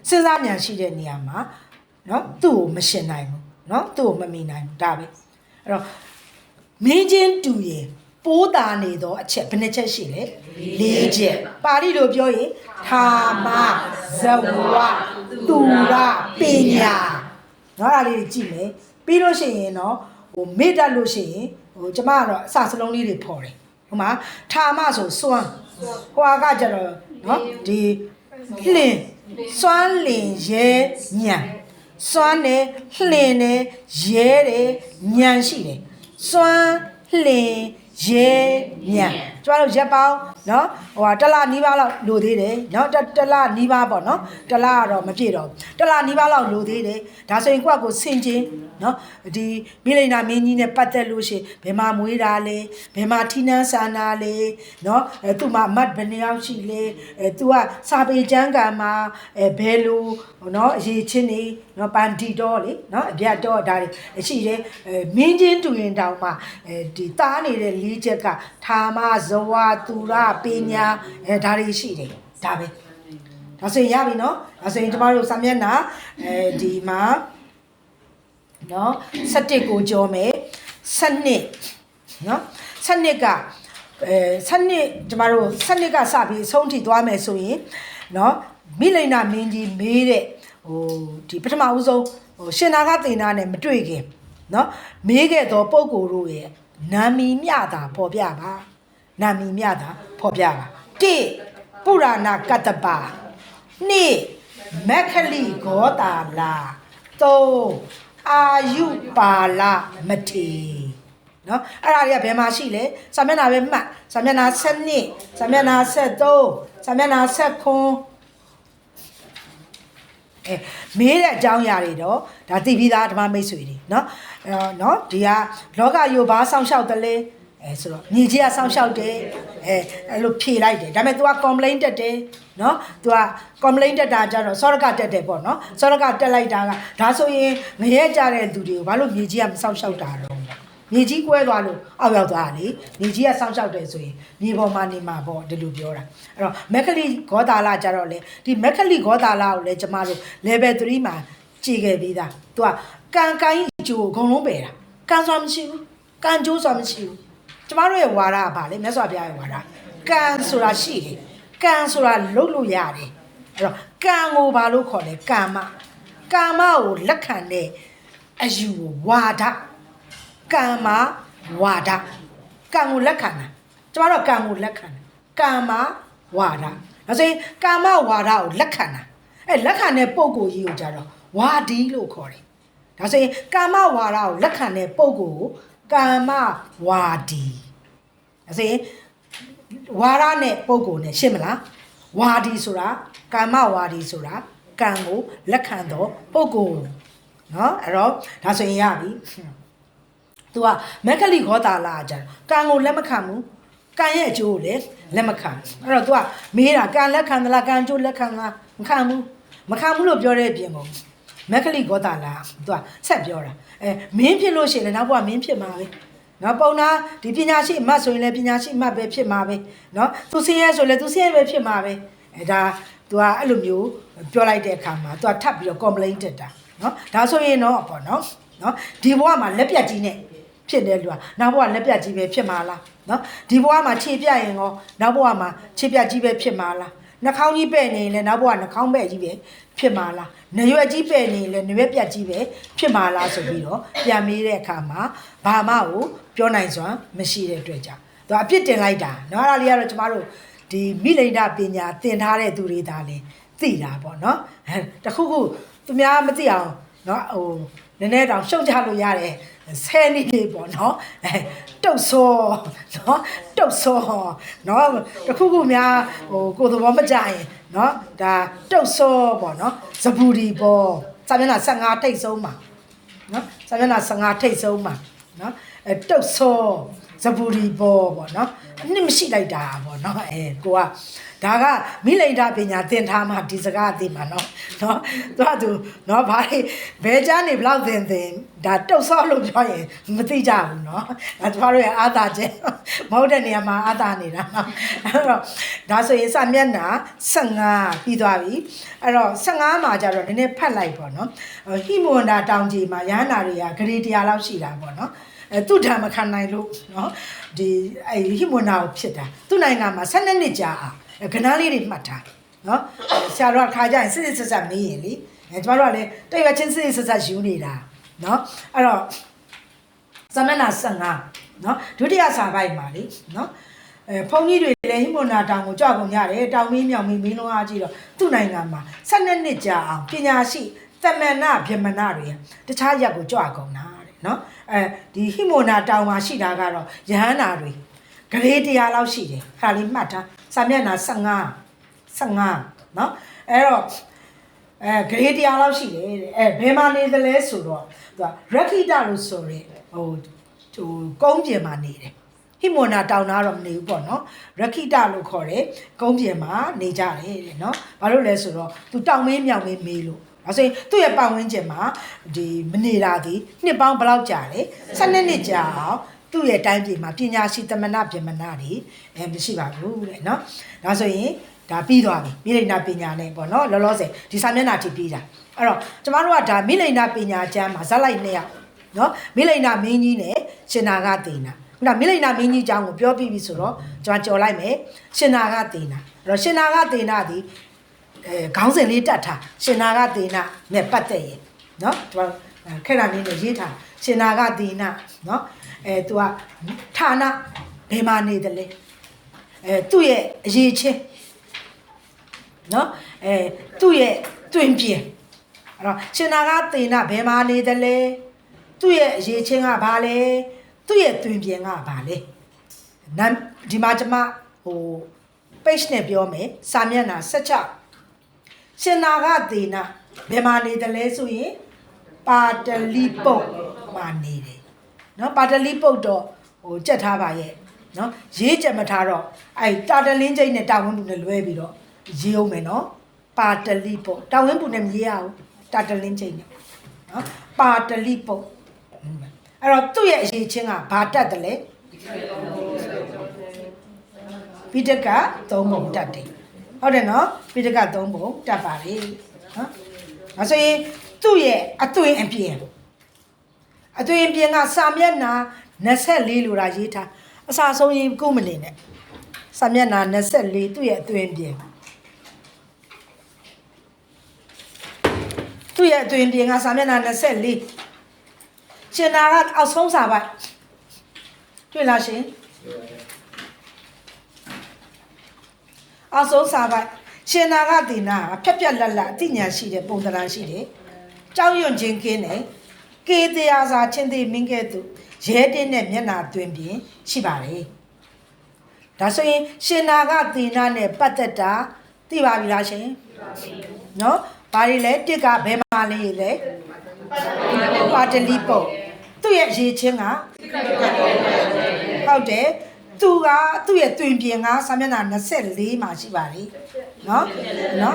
စဉ်းစားဉာဏ်ရှိတဲ့နေရာမှာနော်သူ့ကိုမရှင်နိုင်ဘူးနော်သူ့ကိုမမီနိုင်ဘူးဒါပဲအဲ့တော့မင်းချင်းတူရင်ပိုးတာနေတော့အချက်ဘယ်နှချက်ရှိလဲ၄ချက်ပါဠိလိုပြောရင်ထာမဇဝတူရပညာနော်ဒါလေးကြည့်မယ်ပြီးလို့ရှိရင်တော့မေ့တတ်လို့ရှိရင်ကျမကတော့အစစလုံးလေးတွေဖော်တယ်ဟိုမှာထာမဆိုစွမ်းဟိုကကြတော့နော်ဒီလင်းစွမ်းလင်းရဲညံစွမ်းတယ်လှင်တယ်ရဲတယ်ညံရှိတယ်စွမ်းလှင်ရဲညံကျမတို့ရက်ပေါင်းနော်တလနီးပါးလောက်လိုသေးတယ်နော်တလနီးပါးပေါ့နော်တလကတော့မပြည့်တော့တလနီးပါးလောက်လိုသေးတယ်ဒါဆိုရင်ကိုဆင်ချင်းနော်ဒီမိလိန်နာမင်းကြီးနဲ့ပတ်သက်လို့ရှိရင်ဘယ်မှာမွေးတာလဲဘယ်မှာထီးနှန်းဆန္ဒလဲနော်သူ့မှာမတ်ဘယ်နှယောက်ရှိလဲသူကစာပေကျမ်းကမှာဘယ်လိုနော်အရေးချင်းနေနော်ပန်တီတော်လေနော်အပြတ်တော်ဒါတွေရှိတယ်မင်းချင်းတူရင်တောင်မှဒီတားနေတဲ့၄ချက်ကထာမဇဝတူရပညာဒါတွေရှိတယ်ဒါပဲ ဒါဆိုရင်ရပြီနော်ဒါဆိုရင်ကျမတို့စာမျက်နှာဒီမှာနော်17ကိုကြောမယ်7နော်7က7ကျမတို့7ကစပြီးအဆုံးထိသွားမယ်ဆိုရင်နော်မိလိန်နာမင်းကြီးမေးတဲ့ဒီပထမဦးဆုံးရှင်နာကသေနာနဲ့မတွေ့ခင်နော်မေးခဲ့သောပုဂ္ဂိုလ်တို့ရဲ့နာမည်မြတာပေါ်ပြပါနာမည်မြတာပေါ်ပြပါ1ပုရာဏကတ္တပါ2မက္ခလိဂောတာလာ3အာယုပါလမထေနော်အဲ့ဒါတွေကဘယ်မှာရှိလဲစာမျက်နှာပဲမှတ်စာမျက်နှာ7စာမျက်နှာ73စာမျက်နှာ79မေးတဲ့အကြောင်းအရာတွေတော့ဒါသိပြီးသားဓမ္မမိတ်ဆွေတွေနော်နော်ဒီကလောကယိုဘာစောင့်ရှောက်တယ်လေဆိုတော့မြေကြီးကစောင့်ရှောက်တယ်အဲ့လိုဖြေလိုက်တယ်ဒါပေမဲ့ तू က complain တက်တယ်နော် तू က complain တက်တာကြတော့စောရကတက်တယ်ပေါ့နော်စောရကတက်လိုက်တာကဒါဆိုရင်ငရဲကြတဲ့သူတွေကိုဘာလို့မြေကြီးကမစောင့်ရှောက်တာတော့မြေကြီးကွဲသွားလို့အောက်ရောက်သွားလေမြေကြီးကစောင့်ရှောက်တယ်ဆိုရင်မြေပေါ်မှာနေမှာပေါ့ဒီလိုပြောတာအဲ့တော့မက္ခလိဂောတာလကြတော့လေဒီမက္ခလိဂောတာလကိုလည်းကျမတို့ level 3မှာကြည်ခဲ့ပြီးသား तू ကကံကိုင်းအကျိုးအကုန်လုံးပယ်တာကံစွာမရှိဘူးကံကျိုးစွာမရှိဘူးကျမတို့ရဲ့ဝါဒကဘာလဲမြတ်စွာဘုရားရဲ့ဝါဒကံဆိုတာရှိတယ်ကံဆိုတာလုပ်လို့ရတယ်အဲ့တော့ကံကိုဘာလို့ခေါ်လဲကာမကာမကိုလက်ခံတဲ့အယူဝါဒကာမဝါဒကံကိုလက်ခံတာကျမတို့ကံကိုလက်ခံတယ်ကာမဝါဒဒါဆိုရင်ကာမဝါဒကိုလက်ခံတာလက်ခံတဲ့ပုံကိုကြီးကိုကြတော့ဝါဒီလို့ခေါ်တယ်ဒါဆိုရင်ကာမဝါဒကိုလက်ခံတဲ့ပုံကိုကာမဝါဒီဒါဆိုရင်ဝါဒနဲ့ပုံကိုနဲ့ရှင်းမလားဝါဒီဆိုတာကာမဝါဒီဆိုတာကံကိုလက်ခံတော့ပုံကိုနော်အဲ့တော့ဒါဆိုရင်ရပြီသူကမက္ခလိဂောတာလာကြတယ်ကံကိုလက်မခံဘူးကံရဲ့အကျိုးကိုလည်းလက်မခံအဲ့တော့သူကမေးတာကံလက်ခံသလားကံအကျိုးလက်ခံလားမခံဘူးလို့ပြောတဲ့အပြင်ကိုမက္ခလိဂောတာလာသူကဆက်ပြောတာမင်းဖြစ်လို့ရှိရင်လည်းနောက်ဘဝမင်းဖြစ်မှာပဲနော်ပုံနာဒီပညာရှိအမတ်ဆိုရင်လည်းပညာရှိအမတ်ပဲဖြစ်မှာပဲနော်သူဆင်းရဲဆိုလည်းသူဆင်းရဲပဲဖြစ်မှာပဲဒါသူကအဲ့လိုမျိုးပြောလိုက်တဲ့အခါမှာသူကထပ်ပြီးတော့ complain တက်တာနော်ဒါဆိုရင်တော့ပေါ့နော်ဒီဘဝမှာလက်ပြတ်ကြီးနဲ့ဖြစ်တယ်လူကနောက်ဘဝလက်ပြတ်ကြီးပဲဖြစ်မှာလားနော်ဒီဘဝမှာခြေပြတ်ရင်ရောနောက်ဘဝမှာခြေပြတ်ကြီးပဲဖြစ်မှာလားနှာခေါင်းကြီးပဲ့နေရင်လည်းနောက်ဘဝနှာခေါင်းပဲ့ကြီးပဲဖြစ်မှာလားနရွက်ကြီးပဲ့နေရင်လည်းနရွက်ပြတ်ကြီးပဲဖြစ်မှာလားဆိုပြီးတော့ပြန်မေးတဲ့အခါမှာဘာမှကိုပြောနိုင်စွာမရှိတဲ့အတွက်ကြောင့်သူအပြစ်တင်လိုက်တာနော်အဲ့ဒါလေးကတော့ကျမတို့ဒီမိလိန်ဒပညာသင်ထားတဲ့သူတွေဒါလည်းသိတာပေါ့နော်တခုခုသူများမသိအောင်နော်နည်းနည်းတောင်ရှုံချလို့ရတယ်ဆဲနေလေးပေါ့နော်တုတ်စောနော်တုတ်စောနော်တခုခုများကိုယ်သဘောမကျရင်နော်ဒါတုတ်စောပေါ့နော်ဇပူဒီပေါ့စာမျက်နှာ15ထိတ်ဆုံးမှာနော်စာမျက်နှာ15ထိတ်ဆုံးမှာနော်တုတ်စောဇပူဒီပေါ့နော်အနှစ်မရှိလိုက်တာပေါ့နော်ကိုကဒါကမိလိန်ဒပညာသင်ထားမှဒီစကားအသိမှာနော်သူနော်ဘာလဲဘယ်ချမ်းနေဘလောက်သင်ဒါတုတ်ဆော့လို့ပြောရင်မသိကြဘူးနော်ဒါကျမတို့ရဲ့အာသာချက်မဟုတ်တဲ့နေရာမှာအာသာနေတာနော်အဲ့တော့ဒါဆိုရင်စာမျက်နှာ15ပြီးသွားပြီအဲ့တော့15မှာကျတော့နည်းနည်းဖတ်လိုက်ပေါ့နော်ဟိမဝန္တာတောင်ကြီးမှာရဟန္တာတွေကဂရေ100လောက်ရှိတာပေါ့နော်သူ့ဓာမခံနိုင်လို့နော်ဒီဟိမဝန္တာကိုဖြစ်တာသူ့နိုင်ငံမှာ12နှစ်ကြာကဏ္ဍလေးတွေမှတ်ထားနော်ဆရာတော်ခါကြရင်စစ်ဆက်မေးရင်လေကျမတို့ကလည်းတိတ်ရချင်းစစ်ဆက်ယူနေတာနော်အဲ့တော့သမဏ15နော်ဒုတိယစာပိုက်မှာလေနော်ဘုန်းကြီးတွေလည်းဟိမဝန္တာတောင်ကိုကြွကုန်ရတယ်တောင်မင်းမြောင်မင်းမင်းလုံးအားကြီးတော့သူ့နိုင်ငံမှာ12နှစ်ကြာအောင်ပညာရှိသမဏဗြဟ္မဏတွေတခြားရက်ကိုကြွကုန်တာတဲ့နော်ဒီဟိမဝန္တာတောင်မှာရှိတာကတော့ယဟန္တာတွေဂရေ100လောက်ရှိတယ်ခါလေးမှတ်ထားစာမျက်နှာ15နော်အဲ့တော့ဂရေ100လောက်ရှိတယ်တဲ့ဘယ်မှာနေသလဲဆိုတော့သူကရခိတလို့ဆိုရဲကုန်းပြင်မှာနေတယ်ဟိမဝန္တာတောင်သားတော့မနေဘူးပေါ့နော်ရခိတလို့ခေါ်တယ်ကုန်းပြင်မှာနေကြတယ်တဲ့နော်ဘာလို့လဲဆိုတော့သူတောင်မင်းမြောင်မင်းမေးလို့ဒါဆိုရင်သူ့ရဲ့ပတ်ဝန်းကျင်မှာဒီမနေတာဒီနှစ်ပေါင်းဘယ်လောက်ကြာလဲ12နှစ်ကြာအောင်သူ့ရဲ့တိုင်းပြည်မှာပညာရှိသမဏဗြဟ္မဏတွေမရှိပါဘူးတဲ့နော်ဒါဆိုရင် ဒါပြီးသွားပြီမိလိန်နာပညာနဲ့ပေါ့နော်လောလောဆယ်ဒီစာမျက်နှာထိပြီးတာအဲ့တော့ကျမတို့ကဒါမိလိန်နာပညာကျမ်းမှာဇက်လိုက်2ယောက်နော်မိလိန်နာမင်းကြီးနဲ့ရှင်နာဂသေနာခုနမိလိန်နာမင်းကြီးအကြောင်းကိုပြောပြီးပြီဆိုတော့ကျွန်တော်ကြော်လိုက်မယ်ရှင်နာဂသေနာအဲ့တော့ရှင်နာဂသေနာဒီခေါင်းစဉ်လေးတတ်ထားရှင်နာဂသေနာနဲ့ပတ်သက်ရင်နော်ကျွန်တော်ခက်တာလေးနဲ့ရေးထားရှင်နာဂသေနာနော်သူကဌာနဘယ်မှာနေတယ်လဲသူ့ရဲ့အရေးချင်းနော်သူ့ရဲ့တွင်ပြင်အဲ့တော့ရှင်နာဂသေနာဘယ်မှာနေတယ်လဲသူ့ရဲ့အရေးချင်းကဘာလဲသူ့ရဲ့တွင်ပြင်ကဘာလဲဒီမှာကျွန်မpage နဲ့ပြောမယ်စာမျက်နှာ16ရှင်နာဂသေနာဘယ်မှာနေတယ်လဲဆိုရင်ပါတလိပုတ်မှာနေတယ်နော်ပါတလိပုတ်တော့ကြက်ထားပါရဲ့နော်ရေးကြက်မထားတော့တာတလင်းကျိတ်နဲ့တာဝင်းပူနဲ့လွဲပြီးတော့ရေးအောင်မယ်နော်ပါတလိပုတ်တာဝင်းပူနဲ့မရေးရဘူးတာတလင်းကျိတ်နဲ့နော်ပါတလိပုတ်အဲ့တော့သူ့ရဲ့အရေးချင်းကဘာတတ်တယ်လဲပိဋက3ပုံတတ်တယ်ဟုတ်တယ်နော်ပိဋက3ပုံတတ်ပါလေနော်ဒါဆိုရင်သူ့ရဲ့အသွင်အပြင်ကစာမျက်နှာ24လို့ရာရေးထားအစာဆုံးရေးကုမနေနဲ့စာမျက်နှာ24သူ့ရဲ့အသွင်ပြင်ကစာမျက်နှာ24ရှင်နာကအောက်ဆုံးစာပိုက်တွေ့လားရှင်အောက်ဆုံးစာပိုက်ရှင်နာကသေနာဖြက်ဖြက်လက်လက်အသိဉာဏ်ရှိတဲ့ပုံသဏ္ဍာန်ရှိတယ်ကြောက်ရွံ့ခြင်းကင်းတယ်ကေတရားစာချင်းသိမင်းကဲ့သို့ရဲတင်းတဲ့မျက်နှာတွင်ပြင်ရှိပါတယ်ဒါဆိုရင်ရှင်နာကသေနာနဲ့ပတ်သက်တာသိပါပြီလားရှင်နော်ဘာတွေလဲတစ်ကဘယ်မှာလဲပါတလိပုတ်သူ့ရဲ့ရေးချင်းကဟုတ်တယ်သူ့ရဲ့တွင်ပြင်ကစာမျက်နှာ24မှာရှိပါတယ်နော်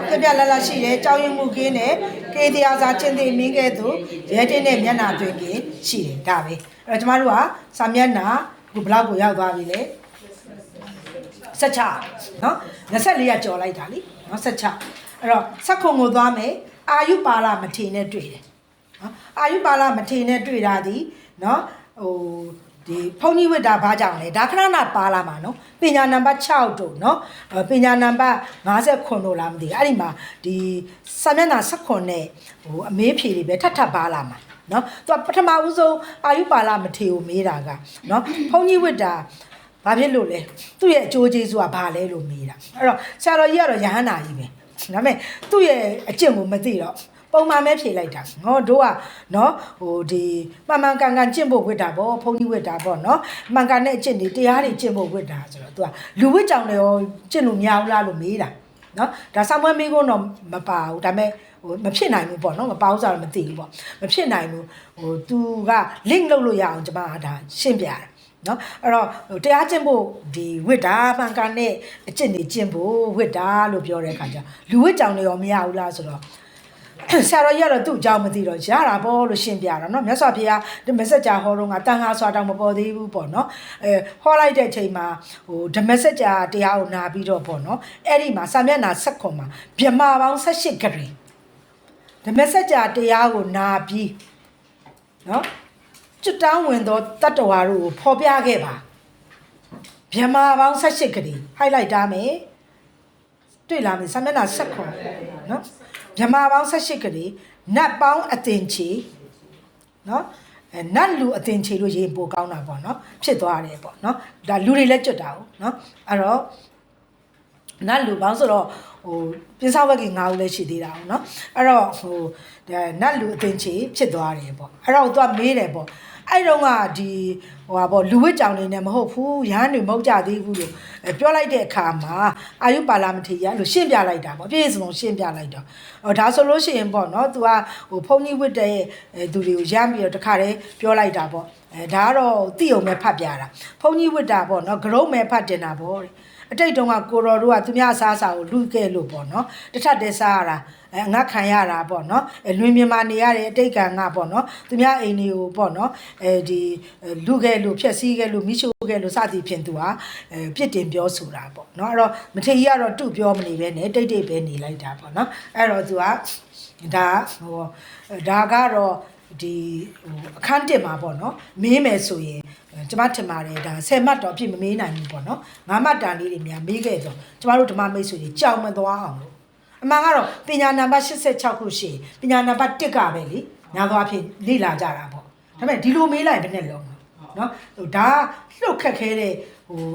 ပြပြလလရှိတယ်ကြောင်းရင်မှုကင်းတယ်ကေတရားစာချင်းသိမင်းကဲ့သို့ရဲတင်းတဲ့မျက်နှာတွင်ပြင်ရှိတယ်ဒါပဲအဲ့တော့ကျမတို့ကစာမျက်နှာဘယ်လောက်ကိုရောက်သွားပြီလဲ16နော်24ကကြော်လိုက်တာလीနော်16အဲ့တော့စက္ခုံကိုသွားမယ်အာယုပါဠမထေနဲ့တွေ့တယ်နော်အာယုပါဠမထေနဲ့တွေ့တာဒီနော်ဒီဖုန်ကြီးဝိတ္တာဘာကြောင့်လဲဒါခဏနာပါလာမှာနော်ပညာနံပါတ်6တို့နော်ပညာနံပါတ်59တို့လားမသိဘူးအဲ့ဒီမှာဒီစာမျက်နှာ19နဲ့အမေးဖြေတွေပဲထပ်ပါလာမှာနော်သူကပထမဦးဆုံးအာယုပါဠမထေကိုမေးတာကနော်ဖုန်ကြီးဝိတ္တာဘာဖြစ်လို့လဲသူ့ရဲ့အကျိုးကျေးဇူးကဘာလဲလို့မေးတာအဲ့တော့ဆရာတော်ကြီးကတော့ယဟန္တာကြီးပဲဒါပေမဲ့သူ့ရဲ့အကျင့်ကိုမသိတော့ပုံမှန်ပဲဖြေလိုက်တာဟောတို့ကနော်ဒီမှန်မှန်ကန်ကန်ကျင့်ဖို့ဝိတ္တာပေါ့ဘုန်းကြီးဝိတ္တာပေါ့နော်မှန်ကန်တဲ့အကျင့်တွေတရားတွေကျင့်ဖို့ဝိတ္တာဆိုတော့ तू ကလူဝိတ္ကြောင့်လည်းရောကျင့်လို့မရဘူးလားလို့မေးတာနော်ဒါဆောင်းမွေးမေးကုန်တော့မပါဘူးဒါပေမဲ့မဖြစ်နိုင်ဘူးပေါ့နော်မပါဘူးဆိုတော့မသိဘူးပေါ့မဖြစ်နိုင်ဘူးသူက link လုပ်လို့ရအောင်ကျွန်မဒါရှင်းပြတာနော်အဲ့တော့တရားကျင့်ဖို့ဒီဝိတ္တာမှန်ကန်တဲ့အကျင့်တွေကျင့်ဖို့ဝိတ္တာလို့ပြောတဲ့အခါကျလူဝိတ္ကြောင့်လည်းရောမရဘူးလားဆိုတော့ဆရာတော်ကြီးကတော့သူ့အကြောင်းမသိတော့ရတာပေါ့လို့ရှင်းပြတာเนาะမြတ်စွာဘုရားဒီမက်ဆေ့ဂျာဟောတော့ကတန်ခါစွာတောင်မပေါ်သေးဘူးပေါ့เนาะဟောလိုက်တဲ့အချိန်မှာဓမ္မစကြာတရားကိုနာပြီးတော့ပေါ့เนาะအဲ့ဒီမှာစာမျက်နှာ16မှာဗြဟ္မာပေါင်း18ဂရေဓမ္မစကြာတရားကိုနာပြီးเนาะကျွတ်တောင်းဝင်သောတတ္တဝါတို့ကိုဖော်ပြခဲ့ပါဗြဟ္မာပေါင်း18ဂရေ highlight ထားမယ်တွေ့လားမစာမျက်နှာ16เนาะဗြဟ္မာပေါင်း18ကလေးနတ်ပေါင်းအသင်ချေနော်နတ်လူအသင်ချေလို့ရေးပို့ကောင်းတာပေါ့နော်ဖြစ်သွားတယ်ပေါ့နော်ဒါလူတွေလည်းကြွတ်တာဟုတ်နော်အဲ့တော့နတ်လူပေါင်းဆိုတော့ပြင်းစားဝက်က9ဦးလည်းရှိသေးတာဟုတ်နော်အဲ့တော့နတ်လူအသင်ချေဖြစ်သွားတယ်ပေါ့အဲ့တော့သူကမေးတယ်ပေါ့အဲ့တော့ကဒီပေါ့လူဝစ်ကြောင်နေနဲ့မဟုတ်ဘူးရဟန်းတွေမဟုတ်ကြသေးဘူးလို့ပြောလိုက်တဲ့အခါမှာအာယုပါဠမထေရလို့ရှင်းပြလိုက်တာပေါ့ပြည့်စုံရှင်းပြလိုက်တော့ဒါဆိုလို့ရှိရင်ပေါ့နော် तू ကဘုန်းကြီးဝစ်တဲ့သူတွေကိုရမ်းပြီးတော့တခါတည်းပြောလိုက်တာပေါ့ဒါကတော့တိအောင်ပဲဖတ်ပြတာဘုန်းကြီးဝစ်တာပေါ့နော်ဂရုံးပဲဖတ်တင်တာပေါ့ အတိတ်တုန်းကကိုရော်တို့ကသူများအစားအစာကိုလူခဲ့လို့ပေါ့နော်တထက်တည်းစားရတာငါခံရတာပေါ့နော်လွင်မြန်မာနေရတဲ့အတိတ်ကငါပေါ့နော်သူများအိမ်တွေကိုပေါ့နော်ဒီလူခဲ့လို့ဖြက်စီးခဲ့လို့မိရှို့ခဲ့လို့စသည်ဖြင့်သူဟာပြစ်တင်ပြောဆိုတာပေါ့နော်အဲ့တော့မထေကြီးကတော့တူပြောမနေပဲနဲ့တိတ်တိတ်ပဲနေလိုက်တာပေါ့နော်အဲ့တော့သူကဒါကတော့ဒီအခန်း1မှာပေါ့နော်မေးမယ်ဆိုရင်ကျမထင်ပါတယ်ဒါ10မှတ်တော့အပြည့်မမေးနိုင်ဘူးပေါ့နော်9မှတ်တန်လေးတွေများမေးခဲ့တော့ကျမတို့ဓမ္မမိတ်ဆွေတွေကြောက်မသွားအောင်လို့အမှန်ကတော့ပညာနံပါတ်86ခုရှိပညာနံပါတ်1ကပဲလေညာသွားဖြစ်လေ့လာကြတာပေါ့ဒါပေမဲ့ဒီလိုမေးလိုက်ဘယ်နဲ့လုံးနော်ဒါလှုပ်ခက်ခဲတဲ့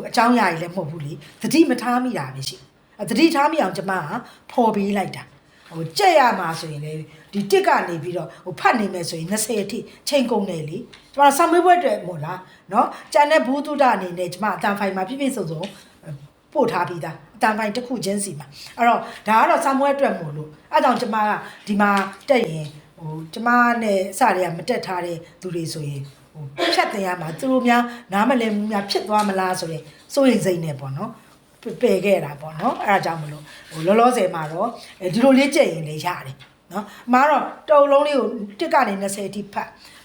အကြောင်းအရာကြီးလည်းမဟုတ်ဘူးလေသတိမထားမိတာပဲရှိသတိထားမိအောင်ကျမကဖော်ပေးလိုက်တာကြက်ရမှာဆိုရင်လေဒီတစ်ကနေပြီးတော့ဖတ်နေမယ်ဆိုရင်20အထိချိန်ကုန်တယ်လေကျမဆံမွေးပွဲအတွက်မို့လားနော်ကျန်တဲ့ဘူးတုဒ္ဒအနေနဲ့ကျမအတန်ဖိုင်မှာပြည့်ပြည့်စုံစုံပို့ထားပြီးသားအတန်ဖိုင်တစ်ခုချင်းစီမှာအဲ့တော့ဒါကတော့ဆံမွေးအတွက်မို့လို့အဲ့ကြောင့်ကျမကဒီမှာတက်ရင်ကျမနဲ့စတွေကမတက်ထားတဲ့သူတွေဆိုရင်ဖြတ်တင်ရမှာသူတို့များနားမလည်ဘူးများဖြစ်သွားမလားဆိုရင်စိုးရိမ်စိတ်နဲ့ပေါ့နော်ပယ်ခဲ့တာပေါ့နော်အဲ့ဒါကြောင့်မလို့လောလောဆယ်မှာတော့ဒီလိုလေးကြည့်ရင်လည်းရတယ်နော်အမှားတော့တုံလုံးလေးကိုတစ်ကနေ20အထိ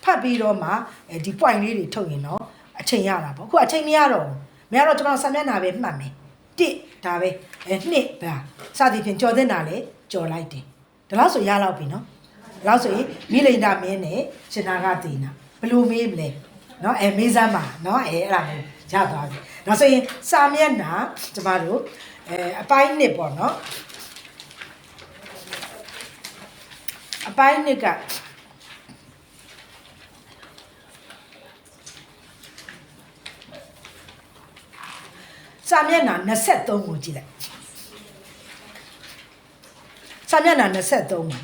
ဖတ်ပြီးတော့မှဒီ point လေးတွေထုတ်ရင်တော့အချိန်ရတာပေါ့အခုအချိန်မရတော့ဘူးမရတော့ကျွန်တော်ဆံမျက်နှာပဲမှတ်မယ်1ဒါပဲ2ဒါစသည်ဖြင့်ကြော်တဲ့နာလေကြော်လိုက်တယ်ဒါလို့ဆိုရတော့ပြီနော်ဒါလို့ဆိုရင်မိလိန်တာမင်းနဲ့ရှင်နာကတေနာဘလို့မေးမလဲနော်မေးစမ်းပါနော်အဲ့ဒါမျိုးရသွားပြီဒါဆိုရင်စာမျက်နှာကျမတို့အပိုင်း1ပေါ့နော်အပိုင်း1ကစာမျက်နှာ23ကိုကြည့်လိုက်စာမျက်နှာ23မှာ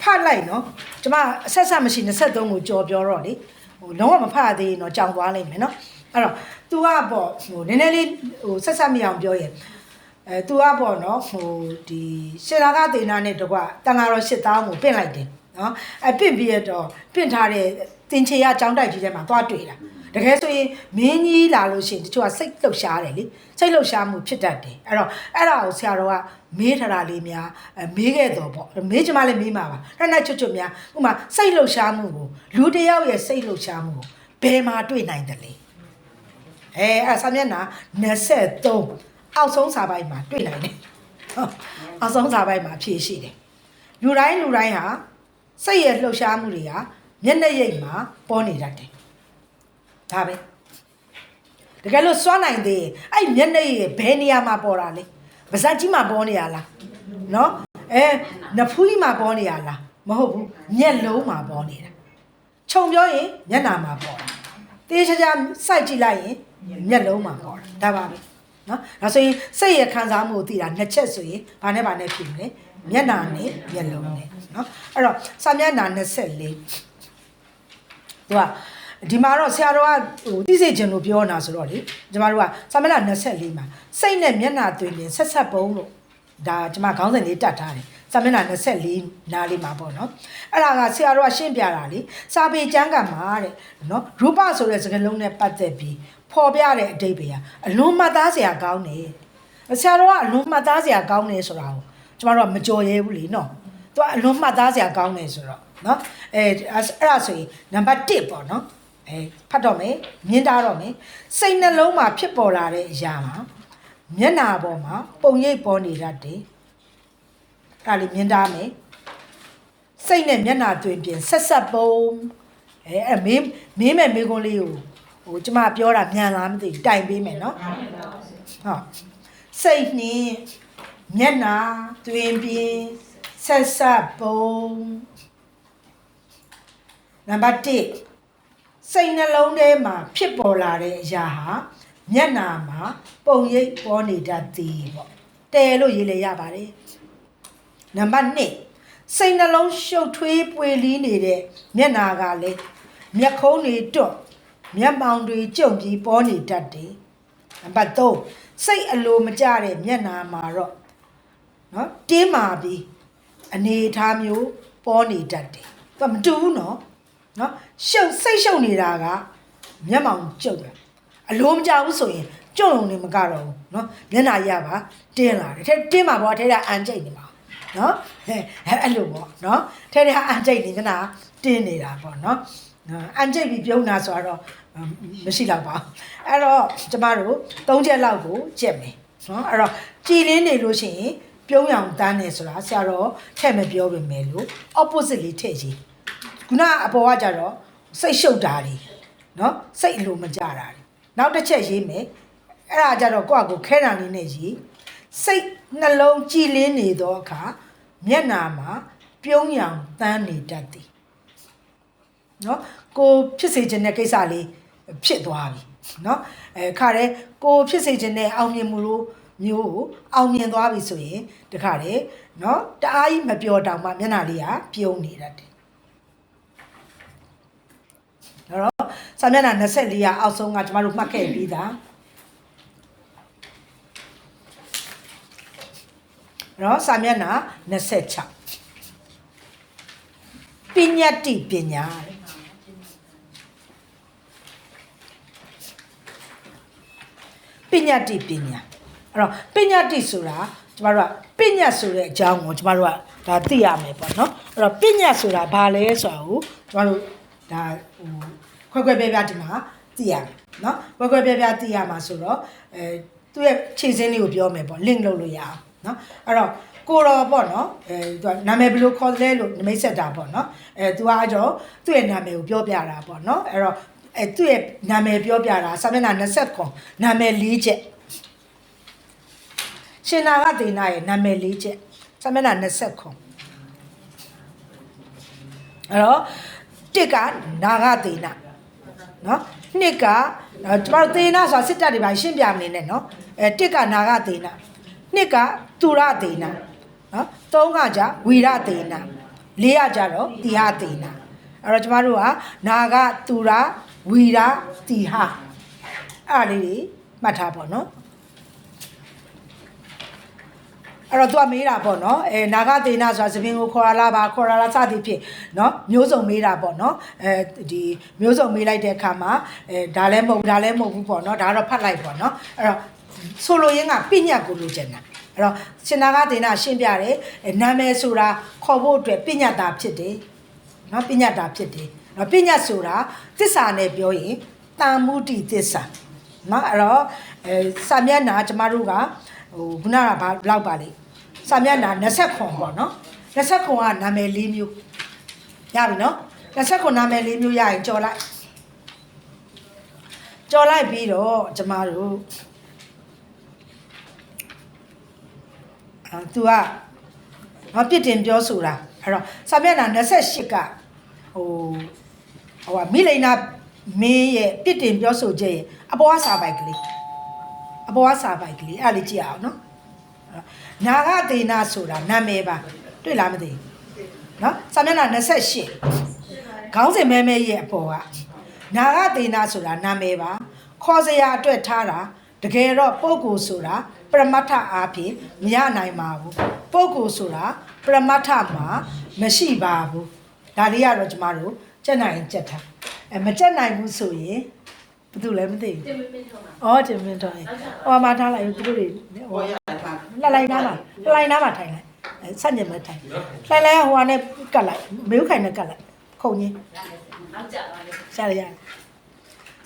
ဖတ်လိုက်နော်ကျမအဆက်ဆက်မရှိ23ကိုကြော်ပြောတော့လေလုံးဝမဖတ်သေးရင်တော့ကြောင်သွားလိမ့်မယ်နော်အဲ့တော့ तू ကပေါ့နည်းနည်းလေးဆက်ဆက်မိအောင်ပြောရင်तू ကပေါ့နော်ဒီရှင်သာကဒေနာနဲ့တကွတန်ဃာတော်8000ကိုပင့်လိုက်တယ်နော်ပင့်ပြီးတော့ပင့်ထားတဲ့တင်ချေရကျောင်းတိုက်ကြီးထဲမှာသွားတွေ့တာတကယ်ဆိုရင်မင်းကြီးလာလို့ရှိရင်တချို့ကစိတ်လှုပ်ရှားတယ်လေစိတ်လှုပ်ရှားမှုဖြစ်တတ်တယ်အဲ့တော့အဲ့ဒါကိုဆရာတော်ကမေးထားတာလေးများမေးခဲ့တော့ပေါ့မေးချင်မှလည်းမေးမှာပါအဲ့ချွတ်များဥမာစိတ်လှုပ်ရှားမှုကိုလူတယောက်ရဲ့စိတ်လှုပ်ရှားမှုကိုဘယ်မှာတွေ့နိုင်တယ်လဲအဲ့စာမျက်နှာ23အောက်ဆုံးစာပိုက်မှာတွေ့နိုင်တယ်အောက်ဆုံးစာပိုက်မှာဖြည့်ရှိတယ်လူတိုင်းဟာစိတ်ရဲ့လှုပ်ရှားမှုတွေကမျက်နှာရိပ်မှာပေါ်နေတတ်တယ်ဒါပဲတကယ်လို့စွမ်းနိုင်သေးအဲ့မျက်နှာရိပ်ဘယ်နေရာမှာပေါ်တာလဲပါးစပ်ကြီးမှာပေါ်နေရလားနော်နဖူးကြီးမှာပေါ်နေရလားမဟုတ်ဘူးမျက်လုံးမှာပေါ်နေတာခြုံပြောရင်မျက်နှာမှာပေါ်တာတေးချာချာစိုက်ကြည့်လိုက်ရင်မျက်လုံးမှာပေါ်တာဒါပါပဲနော်ဒါဆိုရင်စိတ်ရခံစားမှုကိုသိတာနှစ်ချက်ဆိုရင်ဘာနဲ့ဖြစ်မလဲမျက်နှာနဲ့မျက်လုံးနဲ့နော်အဲ့တော့စာမျက်နှာ24သူကဒီမှာတော့ဆရာတော်ကသိစေခြင်းလို့ပြောနေတာဆိုတော့လေကျမတို့ကစာမျက်နှာ24မှာစိတ်နဲ့မျက်နှာသွင်းရင်ဆက်ဆက်ပုံးလို့ဒါကျမခေါင်းစဉ်လေးတတ်ထားတယ်စာမျက်နှာ24နားလေးမှာပေါ့နော်အဲ့ဒါကဆရာတော်ကရှင်းပြတာလေစာပေကျမ်းကမှာတဲ့နော်ရူပဆိုတဲ့စကားလုံးနဲ့ပတ်သက်ပြီးဖော်ပြတဲ့အဓိပ္ပာယ်ကအလွန်မှတ်သားစရာကောင်းတယ်ဆရာတော်ကအလွန်မှတ်သားစရာကောင်းတယ်ဆိုတာကိုကျမတို့ကမကြော်ရဲဘူးလေနော်သူကအလွန်မှတ်သားစရာကောင်းတယ်ဆိုတော့နော်အဲ့ဒါဆိုရင်နံပါတ်1ပေါ့နော်ဖတ်တော့မယ်မြင်တာတော့မယ်စိတ်နှလုံးမှာဖြစ်ပေါ်လာတဲ့အရာမှာမျက်နှာပေါ်မှာပုံရိပ်ပေါ်နေတတ်တယ်အဲ့ဒါလေးမြင်တာမယ်စိတ်နဲ့မျက်နှာသွင်းပြင်ဆက်ဆက်ပုံမင်းမဲ့မိကွန်းလေးကိုကျမပြောတာမြန်လားမသိတိုင်ပေးမယ်နော်ဟုတ်စိတ်နှင်းမျက်နှာသွင်းပြင်ဆက်ဆက်ပုံနံပါတ်1စိတ်နှလုံးထဲမှာဖြစ်ပေါ်လာတဲ့အရာဟာမျက်နှာမှာပုံရိပ်ပေါ်နေတတ်သည်ပေါ့တဲလို့ရေးလေရပါတယ်နံပါတ်2စိတ်နှလုံးရှုပ်ထွေးပွေလီးနေတဲ့မျက်နှာကလည်းမျက်ခုံးတွေတွတ်မျက်မှောင်တွေကျုံပြီးပေါ်နေတတ်တယ်နံပါတ်3စိတ်အလိုမကျတဲ့မျက်နှာမှာတော့နော်တင်းမာပြီးအနေထားမျိုးပေါ်နေတတ်တယ်သူမတူဘူးနော်စိတ်ရှုပ်နေတာကမျက်မှောင်ကျုပ်တယ်အလိုမကျဘူးဆိုရင် ကြုံလုံးနေမကတော့ဘူးနော်မျက်နှာရပါတင်းလာတယ်တင်းမှာပေါ့ထဲကအန်ကျိတ်နေမှာနော်အဲ့လိုပေါ့နော်ထဲကအန်ကျိတ်နေမျက်နှာတင်းနေတာပေါ့နော်အန်ကျိတ်ပြီးပြုံးတာဆိုတော့မရှိတော့ပါအဲ့တော့ကျမတို့3ချက်လောက်ကိုကြက်မယ်နော်အဲ့တော့ကြည်လင်းနေလို့ရှိရင်ပြုံးရောင်တန်းနေဆိုတာဆရာတော်ထည့်မပြောပြင်မယ်လို့ opposite လေးထည့်ကြီးခုနအပေါ်ကကြတော့စိတ်ရှုပ်တာတွေနော်စိတ်အလိုမကြတာတွေနောက်တစ်ချက်ရေးမယ်အဲ့ဒါကြတော့ကိုယ့်အကိုခဲတာလေးနဲ့ရေးစိတ်နှလုံးကြည်လင်းနေသောအခါမျက်နာမှာပြုံးရောင်တန်းနေတတ်သည်နော်ကိုဖြစ်စေခြင်းတဲ့ကိစ္စလေးဖြစ်သွားပြီနော်ခါတဲ့ကိုဖြစ်စေခြင်းတဲ့အောင်မြင်မှုလို့မျိုးကိုအောင်မြင်သွားပြီဆိုရင်တခါတဲ့နော်တအားကြီးမပြောတောင်မှမျက်နှာလေးကပြုံးနေတတ်တယ်အဲ့တော့စာမျက်နှာ24ရာအောက်ဆုံးကကျမတို့မှတ်ခဲ့ပြီးသားအဲ့တော့စာမျက်နှာ26ပညာတိပညာပညာတိပညာအဲ့တော့ပညာတိဆိုတာကျမတို့ကပညာဆိုတဲ့အကြောင်းကိုကျမတို့ကဒါသိရမယ်ပေါ့နော်အဲ့တော့ပညာဆိုတာဘာလဲဆိုတာကိုကျမတို့ဒါခွဲခွဲပြားပြားဒီမှာသိရမယ်နော်ခွဲခွဲပြားပြားသိရမှာဆိုတော့သူ့ရဲ့ခြေစင်းလေးကိုပြောမယ်ပေါ့ link လုပ်လို့ရအောင်နော်အဲ့တော့ကိုတော်ပေါ့နော်သူကနာမည်ဘယ်လိုခေါ်လဲလို့နမိတ်ဆက်တာပေါ့နော်သူကအဲ့တော့သူ့ရဲ့နာမည်ကိုပြောပြတာပေါ့နော်အဲ့တော့သူ့ရဲ့နာမည်ပြောပြတာစာမျက်နှာ20ခွန်နာမည်4ချက်ရှင်နာဂဒေနာရဲ့နာမည်4ချက်စာမျက်နှာ20ခွန်အဲ့တော့တစ်ကနာဂဒေနာနော်နှစ်ကကျမတို့သေနာဆိုတာစစ်တပ်တွေပါရှင်းပြမနေနဲ့နော်တစ်ကနာဂဒေနာနှစ်ကသူရဒေနာနော်သုံးကကြဝီရဒေနာလေးကကြတော့တိဟဒေနာအဲ့တော့ကျမတို့ကနာဂသူရဝီရတိဟအဲ့ဒါလေးတွေမှတ်ထားပေါ့နော်အဲ့တော့သူကမေးတာပေါ့နော်နာဂဒေနာဆိုတာသပင်ကိုခေါ်ရလားပါခေါ်ရလားစသည်ဖြင့်နော်မျိုးစုံမေးတာပေါ့နော်ဒီမျိုးစုံမေးလိုက်တဲ့အခါမှာဒါလည်းမဟုတ်ဘူးပေါ့နော်ဒါကတော့ဖတ်လိုက်ပေါ့နော်အဲ့တော့ဆိုလိုရင်းကပညာကိုလိုချင်တာအဲ့တော့ရှင်နာဂဒေနာရှင်းပြတယ်နာမည်ဆိုတာခေါ်ဖို့အတွက်ပညာတာဖြစ်တယ်နော်ပညာတာဖြစ်တယ်နော်ပညာဆိုတာသစ္စာနဲ့ပြောရင်တန်မှုတိသစ္စာနော်အဲ့တော့စာမျက်နှာကျမတို့ကခုနကဘာလောက်ပါလိစာမျက်နှာ20ခွန်ပေါ့နော်20ခွန်ကနာမည်4မျိုးရပြီနော်20ခွန်နာမည်4မျိုးရရင်ကြော်လိုက်ပြီးတော့ကျမတို့သူကပြစ်တင်ပြောဆိုတာအဲ့တော့စာမျက်နှာ28ကမိလိန်နာမင်းရဲ့ပြစ်တင်ပြောဆိုချက်ရဲ့အပေါ်ကစာပိုက်ကလေးအဲ့လေးကြည့်အောင်နော်နာဂဒေနာဆိုတာနာမည်ပါတွေ့လားမသိဘူးနော်စာမျက်နှာ28ခေါင်းစဉ်မဲရဲ့အပေါ်ကနာဂဒေနာဆိုတာနာမည်ပါခေါ်စရာအတွက်ထားတာတကယ်တော့ပုဂ္ဂိုလ်ဆိုတာပရမတ္ထအားဖြင့်မရနိုင်ပါဘူးပုဂ္ဂိုလ်ဆိုတာပရမတ္ထမှာမရှိပါဘူးဒါလေးကတော့ကျမတို့ကြက်နိုင်ကြက်ထားမကြက်နိုင်ဘူးဆိုရင်ဘယ်သူလဲမသိဘူးတင်မင်းထောင်းတင်မင်းထောင်းမှာထားလိုက်သူတို့တွေလှလိုက်နားမှာထိုင်လိုက်ဆန့်ကျင်မဲ့ထိုင်လှလိုက်ဟိုကနေကတ်လိုက်မေးခိုင်နဲ့ကတ်လိုက်ခုံကြီးနောက်ကြပါလေရှားရ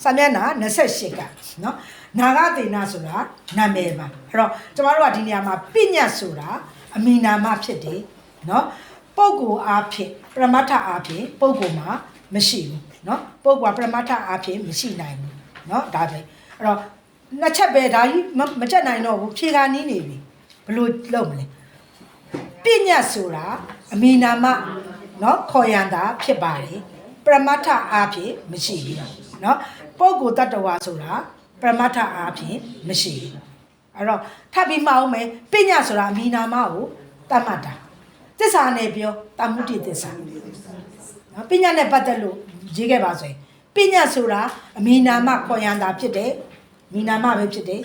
စာမျက်နှာ28ကနော်နာဂဒေနာဆိုတာနာမည်ပါအဲ့တော့ကျမတို့ကဒီနေရာမှာပညာဆိုတာအမိနာမဖြစ်တယ်နော်ပုဂ္ဂိုလ်အားဖြင့်ပရမတ္ထအားဖြင့်ပုဂ္ဂိုလ်မှာမရှိဘူးနော်ပုဂ္ဂိုလ်ကပရမတ္ထအားဖြင့်မရှိနိုင်ဘူးနော်ဒါပဲအဲ့တော့နှစ်ချက်ပဲဒါကြီးမချက်နိုင်တော့ဘူးဖြေခါနီးနေပြီဘယ်လိုလုပ်မလဲပညာဆိုတာအမိနာမနော်ခေါ်ရန်တာဖြစ်ပါတယ်ပရမတ္ထအားဖြင့်မရှိဘူးနော်ပုဂ္ဂိုလ်တ attva ဆိုတာပရမတ္ထအားဖြင့်မရှိဘူးအဲ့တော့ထပ်ပြီးမှအောင်မယ်ပညာဆိုတာအမိနာမကိုတတ်မှတ်တာသစ္စာနဲ့ပြောတမ္มุတိသစ္စာနော်ပညာနဲ့ပတ်သက်လို့ရေးခဲ့ပါဆိုရင်ပညာဆိုတာအမိနာမခေါ်ရန်တာဖြစ်တယ်မိနာမပဲဖြစ်တယ်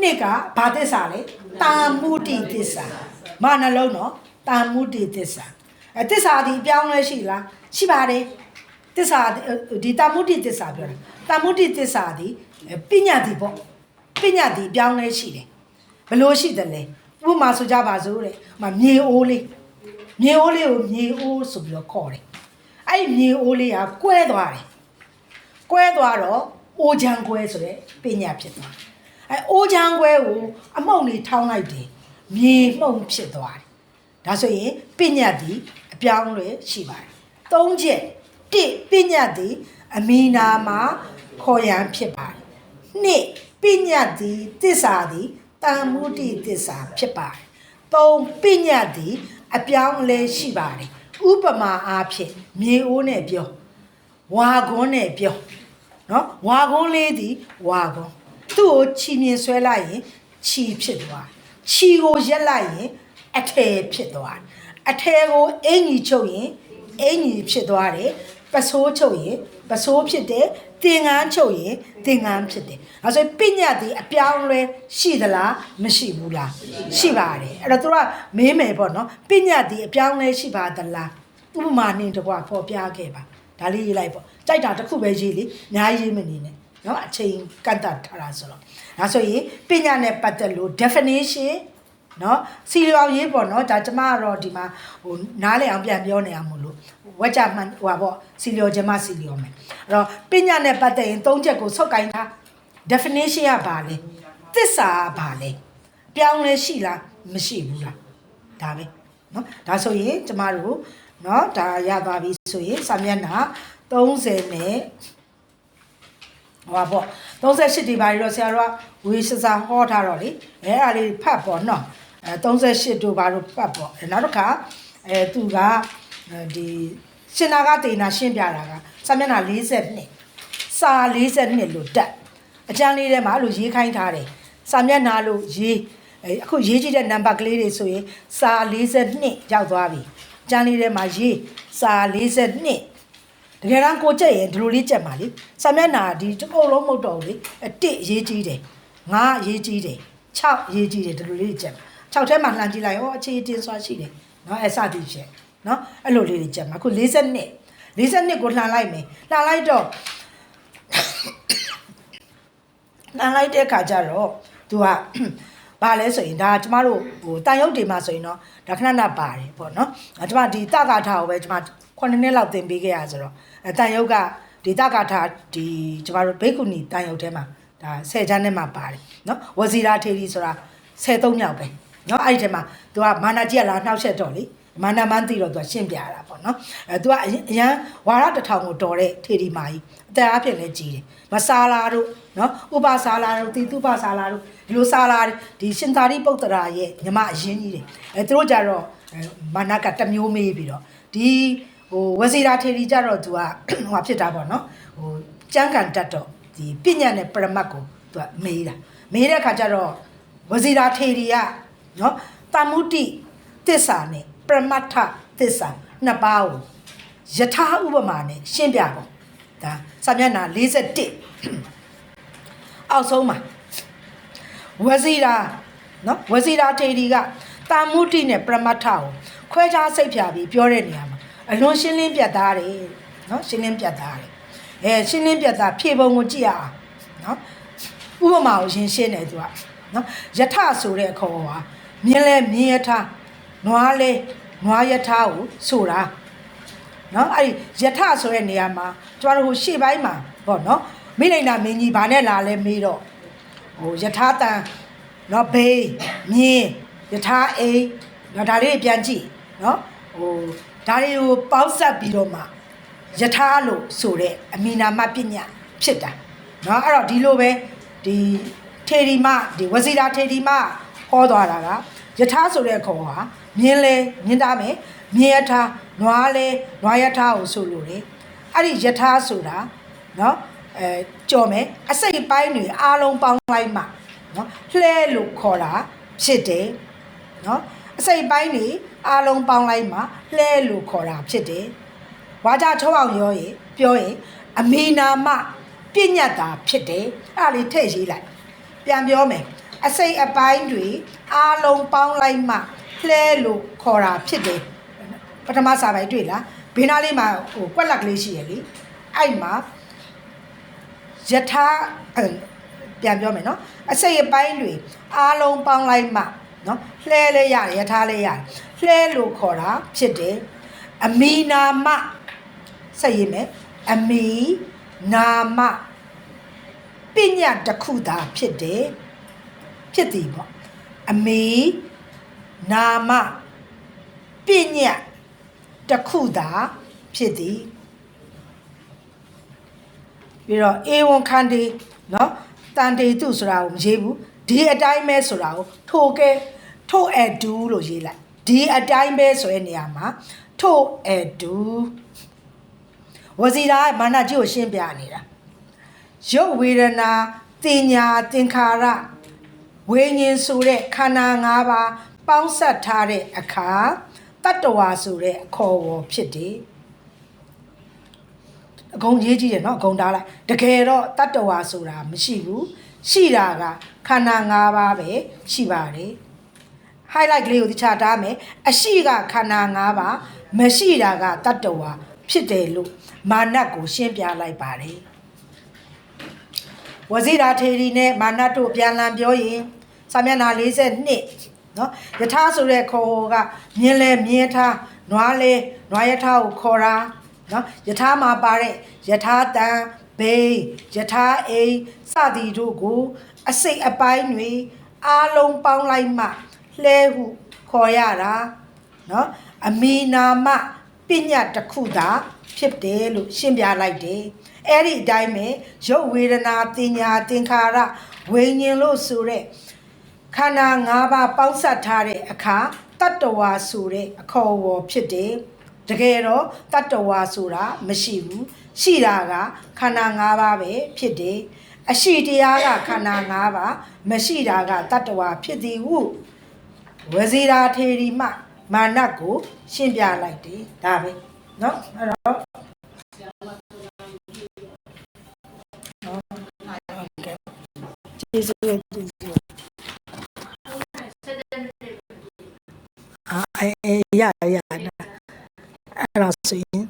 နှစ်ကဘာသစ္စာလဲတမ္มุတိသစ္စာမနှလုံးနော်တမ္มุတိသစ္စာသစ္စာဒီအပြောင်းလဲရှိလားရှိပါတယ်သစ္စာဒီတမ္มุတိသစ္စာပြောတာတမ္มุတိသစ္စာဒီပညာဒီပေါ့ ပညာသည်ပြောင်းလဲရှိတယ်ဘလို့ရှိတယ်လဲဥပမာဆိုကြပါစို့တဲ့မြေအိုးလေးကိုမြေအိုးဆိုပြီးတော့ခေါ်တယ်အဲ့မြေအိုးလေးကကွဲသွားတယ်ကွဲသွားတော့အိုးချမ်းကွဲဆိုတဲ့ပညာဖြစ်သွားအဲ့အိုးချမ်းကွဲကိုအမှုန့်လေးထောင်းလိုက်တယ်မြေမှုန့်ဖြစ်သွားတယ်ဒါဆိုရင်ပညာသည်အပြောင်းလဲရှိပါတယ်၃ချက်1ပညာသည်အမီနာမှာခေါ်ရန်ဖြစ်ပါတယ်2ပညာသည်သစ္စာသည်တန်မှုတိသစ္စာဖြစ်ပါတယ်3ပညာသည်အပြောင်းလဲရှိပါတယ်ဥပမာအားဖြင့်မြေအိုးနဲ့ပြောဝါကွန်းနဲ့ပြောနော်ဝါကွန်းလေးသည်ဝါကွန်းသူ့ကိုချီမြင်ဆွဲလိုက်ရင်ချီဖြစ်သွားချီကိုရက်လိုက်ရင်အထည်ဖြစ်သွားအထည်ကိုအင်ကြီးချုပ်ရင်အင်ကြီးဖြစ်သွားတယ်ပစိုးချုပ်ရင်ပစိုးဖြစ်တယ်သင်္ကန်းချုပ်ရင်သင်္ကန်းဖြစ်တယ်အဲဆိုပညာသည်အပြောင်းလဲရှိသလားမရှိဘူးလားရှိပါတယ်အဲ့တော့သူကမေးမယ်ပေါ့နော်ပညာသည်အပြောင်းလဲရှိပါသလားဥပမာနဲ့တကွာဖော်ပြခဲ့ပါဒါလေးရေးလိုက်ပေါ့ကြိုက်တာတစ်ခုပဲရေးလေအများကြီးမနေနဲ့နော်အချိန်ကန့်သတ်ထားတာဆိုတော့ဒါဆိုရင်ပညာနဲ့ပတ်သက်လို့ definition နော်စီလျော်ရေးပေါ့နော်ဒါကျမကတော့ဒီမှာဟိုနားလည်အောင်ပြန်ပြောနေအောင်မလို့ဝက်ကြမှန်ဟိုပါပေါ့စီလျော်ခြင်းမစီလျော်မယ်အဲ့တော့ပညာနဲ့ပတ်သက်ရင်၃ချက်ကိုဆုတ်ကိုင်းထား definition ကဘာလဲသစ္စာကဘာလဲပြောင်းလဲရှိလားမရှိဘူးလားဒါပဲနော်ဒါဆိုရင်ကျမတို့နော်ဒါရသွားပြီဆိုရင်စာမျက်နှာ30နဲ့ဟောပေါ့38ဒီပါရီတော့ဆရာတော်ကဝေစစာဟောထားတော့လေအဲ့ဒါလေးဖတ်ပေါ့နော်38တို့ဘာလို့ဖတ်ပေါ့နောက်တစ်ခါသူကဒီရှင်နာကတေနာရှင်းပြတာကစာမျက်နှာ42စာ42လို့တက်အကျမ်းလေးထဲမှာလို့ရေးခိုင်းထားတယ်စာမျက်နှာလို့ရေးအခုရေးကြည့်တဲ့နံပါတ်ကလေးတွေဆိုရင်စာ42ရောက်သွားပြီအကျမ်းလေးထဲမှာရေးစာ42တကယ်တမ်းကိုကြက်ရင်ဒီလိုလေးကြက်ပါလေစာမျက်နှာဒီတစ်ပုတ်လုံးမဟုတ်တော့ဘူးလေ1ရေးကြည့်တယ်9ရေးကြည့်တယ်6ရေးကြည့်တယ်ဒီလိုလေးကြက်6ထဲမှာလှမ်းကြည့်လိုက်ဟောအခြေအတင်စွာရှိတယ်နော်အဲ့စသည်ဖြင့်နော်အဲ့လိုလေးတွေကြက်မှာအခု42ကိုလှမ်းလိုက်မယ်လှမ်းလိုက်တော့လှမ်းလိုက်တဲ့အခါကျတော့သူကဘာလဲဆိုရင်ဒါကျမတို့ဟိုတန်ရုပ်တွေမှာဆိုရင်တော့ဒါခဏခဏပါတယ်ပေါ့နော်ကျမဒီတက္ကထာကိုပဲကျမ9နှစ်လောက်သင်ပေးခဲ့ရဆိုတော့တန်ရုပ်ကဒီတက္ကထာဒီကျမတို့ဘိက္ခုနီတန်ရုပ်ထဲမှာဒါ10ချမ်းထဲမှာပါတယ်နော်ဝဇီရာထေရီဆိုတာ13မြောက်ပဲနော်အဲ့ဒီထဲမှာသူကမာနာကြီးကလာနှောက်ရက်တော့လေမာနာမန်းသိတော့သူကရှင်းပြတာပေါ့နော်သူကအရန်ဝါရတစ်ထောင်ကိုတော်တဲ့ထေရီမာကြီးအသက်အပြည့်လည်းကြီးတယ်မဆာလာတို့နော်ဥပဆာလာတို့တိတုပဆာလာတို့ဒီလိုဆာလာဒီရှင်သာရိပုတ္တရာရဲ့ညီမအရင်ကြီးတယ်သူတို့ကြတော့မာနာကတစ်မျိုးမေးပြီးတော့ဒီဟိုဝဇီရာထေရီကြတော့သူကဟိုဖြစ်တာပေါ့နော်ဟိုကျမ်းကန်တတ်တော့ဒီပညာနဲ့ပရမတ်ကိုသူကမေးတဲ့အခါကျတော့ဝဇီရာထေရီကနော်တမ္မုတိသစ္စာနဲ့ပရမတ္ထသစ္စာနှစ်ပါးကိုယထာဥပမာနဲ့ရှင်းပြပေါ့ဒါစာမျက်နှာ41အောက်ဆုံးမှာဝဇီရာနော်ဝဇီရာထေရီကတမ္မုတိနဲ့ပရမတ္ထကိုခွဲခြားစိတ်ဖြာပြီးပြောတဲ့နေရာမှာအလွန်ရှင်းလင်းပြတ်သားတယ်နော်ရှင်းလင်းပြတ်သားတယ်ရှင်းလင်းပြတ်သားဖြေပုံကိုကြည့်ရအောင်နော်ဥပမာကိုရှင်းတယ်သူကနော်ယထဆိုတဲ့ခေါ်ဟာမြင်းလဲမြင်းယထနွားလဲနွားယထကိုဆိုတာနော်အဲ့ဒီယထဆိုတဲ့နေရာမှာကျမတို့ဟိုရှေ့ပိုင်းမှာပေါ့နော်မိလိန်နာမင်းကြီးဗာနဲ့လာလဲမေးတော့ဟိုယထတန်နော်ဘေးမြင်းယထအိမ်နော်ဒါလေးပြန်ကြည့်နော်ဟိုဒါတွေကိုပေါင်းဆက်ပြီးတော့မှယထလို့ဆိုတဲ့အမီနာမပညာဖြစ်တာနော်အဲ့တော့ဒီလိုပဲဒီထေရီမဒီဝဇီရာထေရီမဟောသွားတာကယထဆိုတဲ့ခေါ်ဟာမြင်းလဲမြင်းသားမယ်မြင်းယထနွားလဲနွားယထကိုဆိုလို့လေအဲ့ဒီယထဆိုတာနော်ကြော်မယ်အစိတ်ပိုင်းတွေအားလုံးပေါင်းလိုက်မှနော်လှဲလို့ခေါ်တာဖြစ်တယ်နော်အစိတ်ပိုင်းတွေအားလုံးပေါင်းလိုက်မှလှဲလို့ခေါ်တာဖြစ်တယ်ဝါကြချောအောင်ရောရင်ပြောရင်အမီနာမပညာတာဖြစ်တယ်အဲ့ဒါလေးထည့်ရေးလိုက်ပြန်ပြောမယ်အစိတ်အပိုင်းတွေအားလုံးပေါင်းလိုက်မှလှဲလို့ခေါ်တာဖြစ်တယ်ပထမစာပိုင်းတွေ့လားဘေးနားလေးမှာဟိုကွက်လက်ကလေးရှိရလေအဲ့မှာယထာ ပြန်ပြောမယ်နော်အစိတ်အပိုင်းတွေအားလုံးပေါင်းလိုက်မှနော်လှဲလဲရတယ်ယထာလဲရတယ်လှဲလို့ခေါ်တာဖြစ်တယ်အမီနာမဆက်ရေးမယ်အမီနာမပညာတစ်ခုသာဖြစ်တယ်ဖြစ်သည်ပေါ့အမီနာမပညာတစ်ခုသာဖြစ်သည်ပြီးတော့အေဝံခန္တီနော်တန်တေတုဆိုတာကိုမရေးဘူးဒီအတိုင်းပဲဆိုတာကိုထိုကဲထိုအဒူလို့ရေးလိုက်ဒီအတိုင်းပဲဆိုတဲ့နေရာမှာထိုအဒူဝစီရာမာနကြီးကိုရှင်းပြနေတာရုပ်ဝေဒနာတင်ညာသင်္ခါရဝိညာဉ်ဆိုတဲ့ခန္ဓာ၅ပါးပေါင်းစပ်ထားတဲ့အခါတတ္တဝါဆိုတဲ့အခေါ်အဝေါ်ဖြစ်တယ်အကုန်ရေးကြည့်တယ်နော်အကုန်ထားလိုက်တကယ်တော့တတ္တဝါဆိုတာမရှိဘူးရှိတာကခန္ဓာ၅ပါးပဲရှိပါတယ် highlight ကလေးကိုတခြားထားမယ်အရှိကခန္ဓာ၅ပါးမရှိတာကတတ္တဝါဖြစ်တယ်လို့မာနကိုရှင်းပြလိုက်ပါတယ်ဝဇိရာထေရီနဲ့မာနတို့ပြန်လည်ပြောရင်စာမျက်နှာ42နော်ယထာဆိုတဲ့ခေါ်ကမြင်းလဲမြင်းထားနွားလဲနွားယထာကိုခေါ်တာနော်ယထာမှာပါတဲ့ယထာတန်ဘေးယထာအိစသည်တို့ကိုအစိတ်အပိုင်းတွေအားလုံးပေါင်းလိုက်မှလှဲဟုခေါ်ရတာနော်အမီနာမပညာတစ်ခုသာဖြစ်တယ်လို့ရှင်းပြလိုက်တယ်အဲ့ဒီအတိုင်းပဲရုပ်ဝေဒနာတင်ညာသင်္ခါရဝိညာဉ်လို့ဆိုတဲ့ခန္ဓာ၅ပါးပေါင်းစပ်ထားတဲ့အခါတတ္တဝါဆိုတဲ့အခေါ်အဝေါ်ဖြစ်တယ်တကယ်တော့တတ္တဝါဆိုတာမရှိဘူးရှိတာကခန္ဓာ၅ပါးပဲဖြစ်တယ်အရှိတရားကခန္ဓာ၅ပါးမရှိတာကတတ္တဝါဖြစ်သည်ဟုဝဇိရာထေရီမှမာနကိုရှင်းပြလိုက်တယ်ဒါပဲเนาะအဲ့တော့ကျေးဇူးတင်ရရအဲ့ဒါဆိုရင်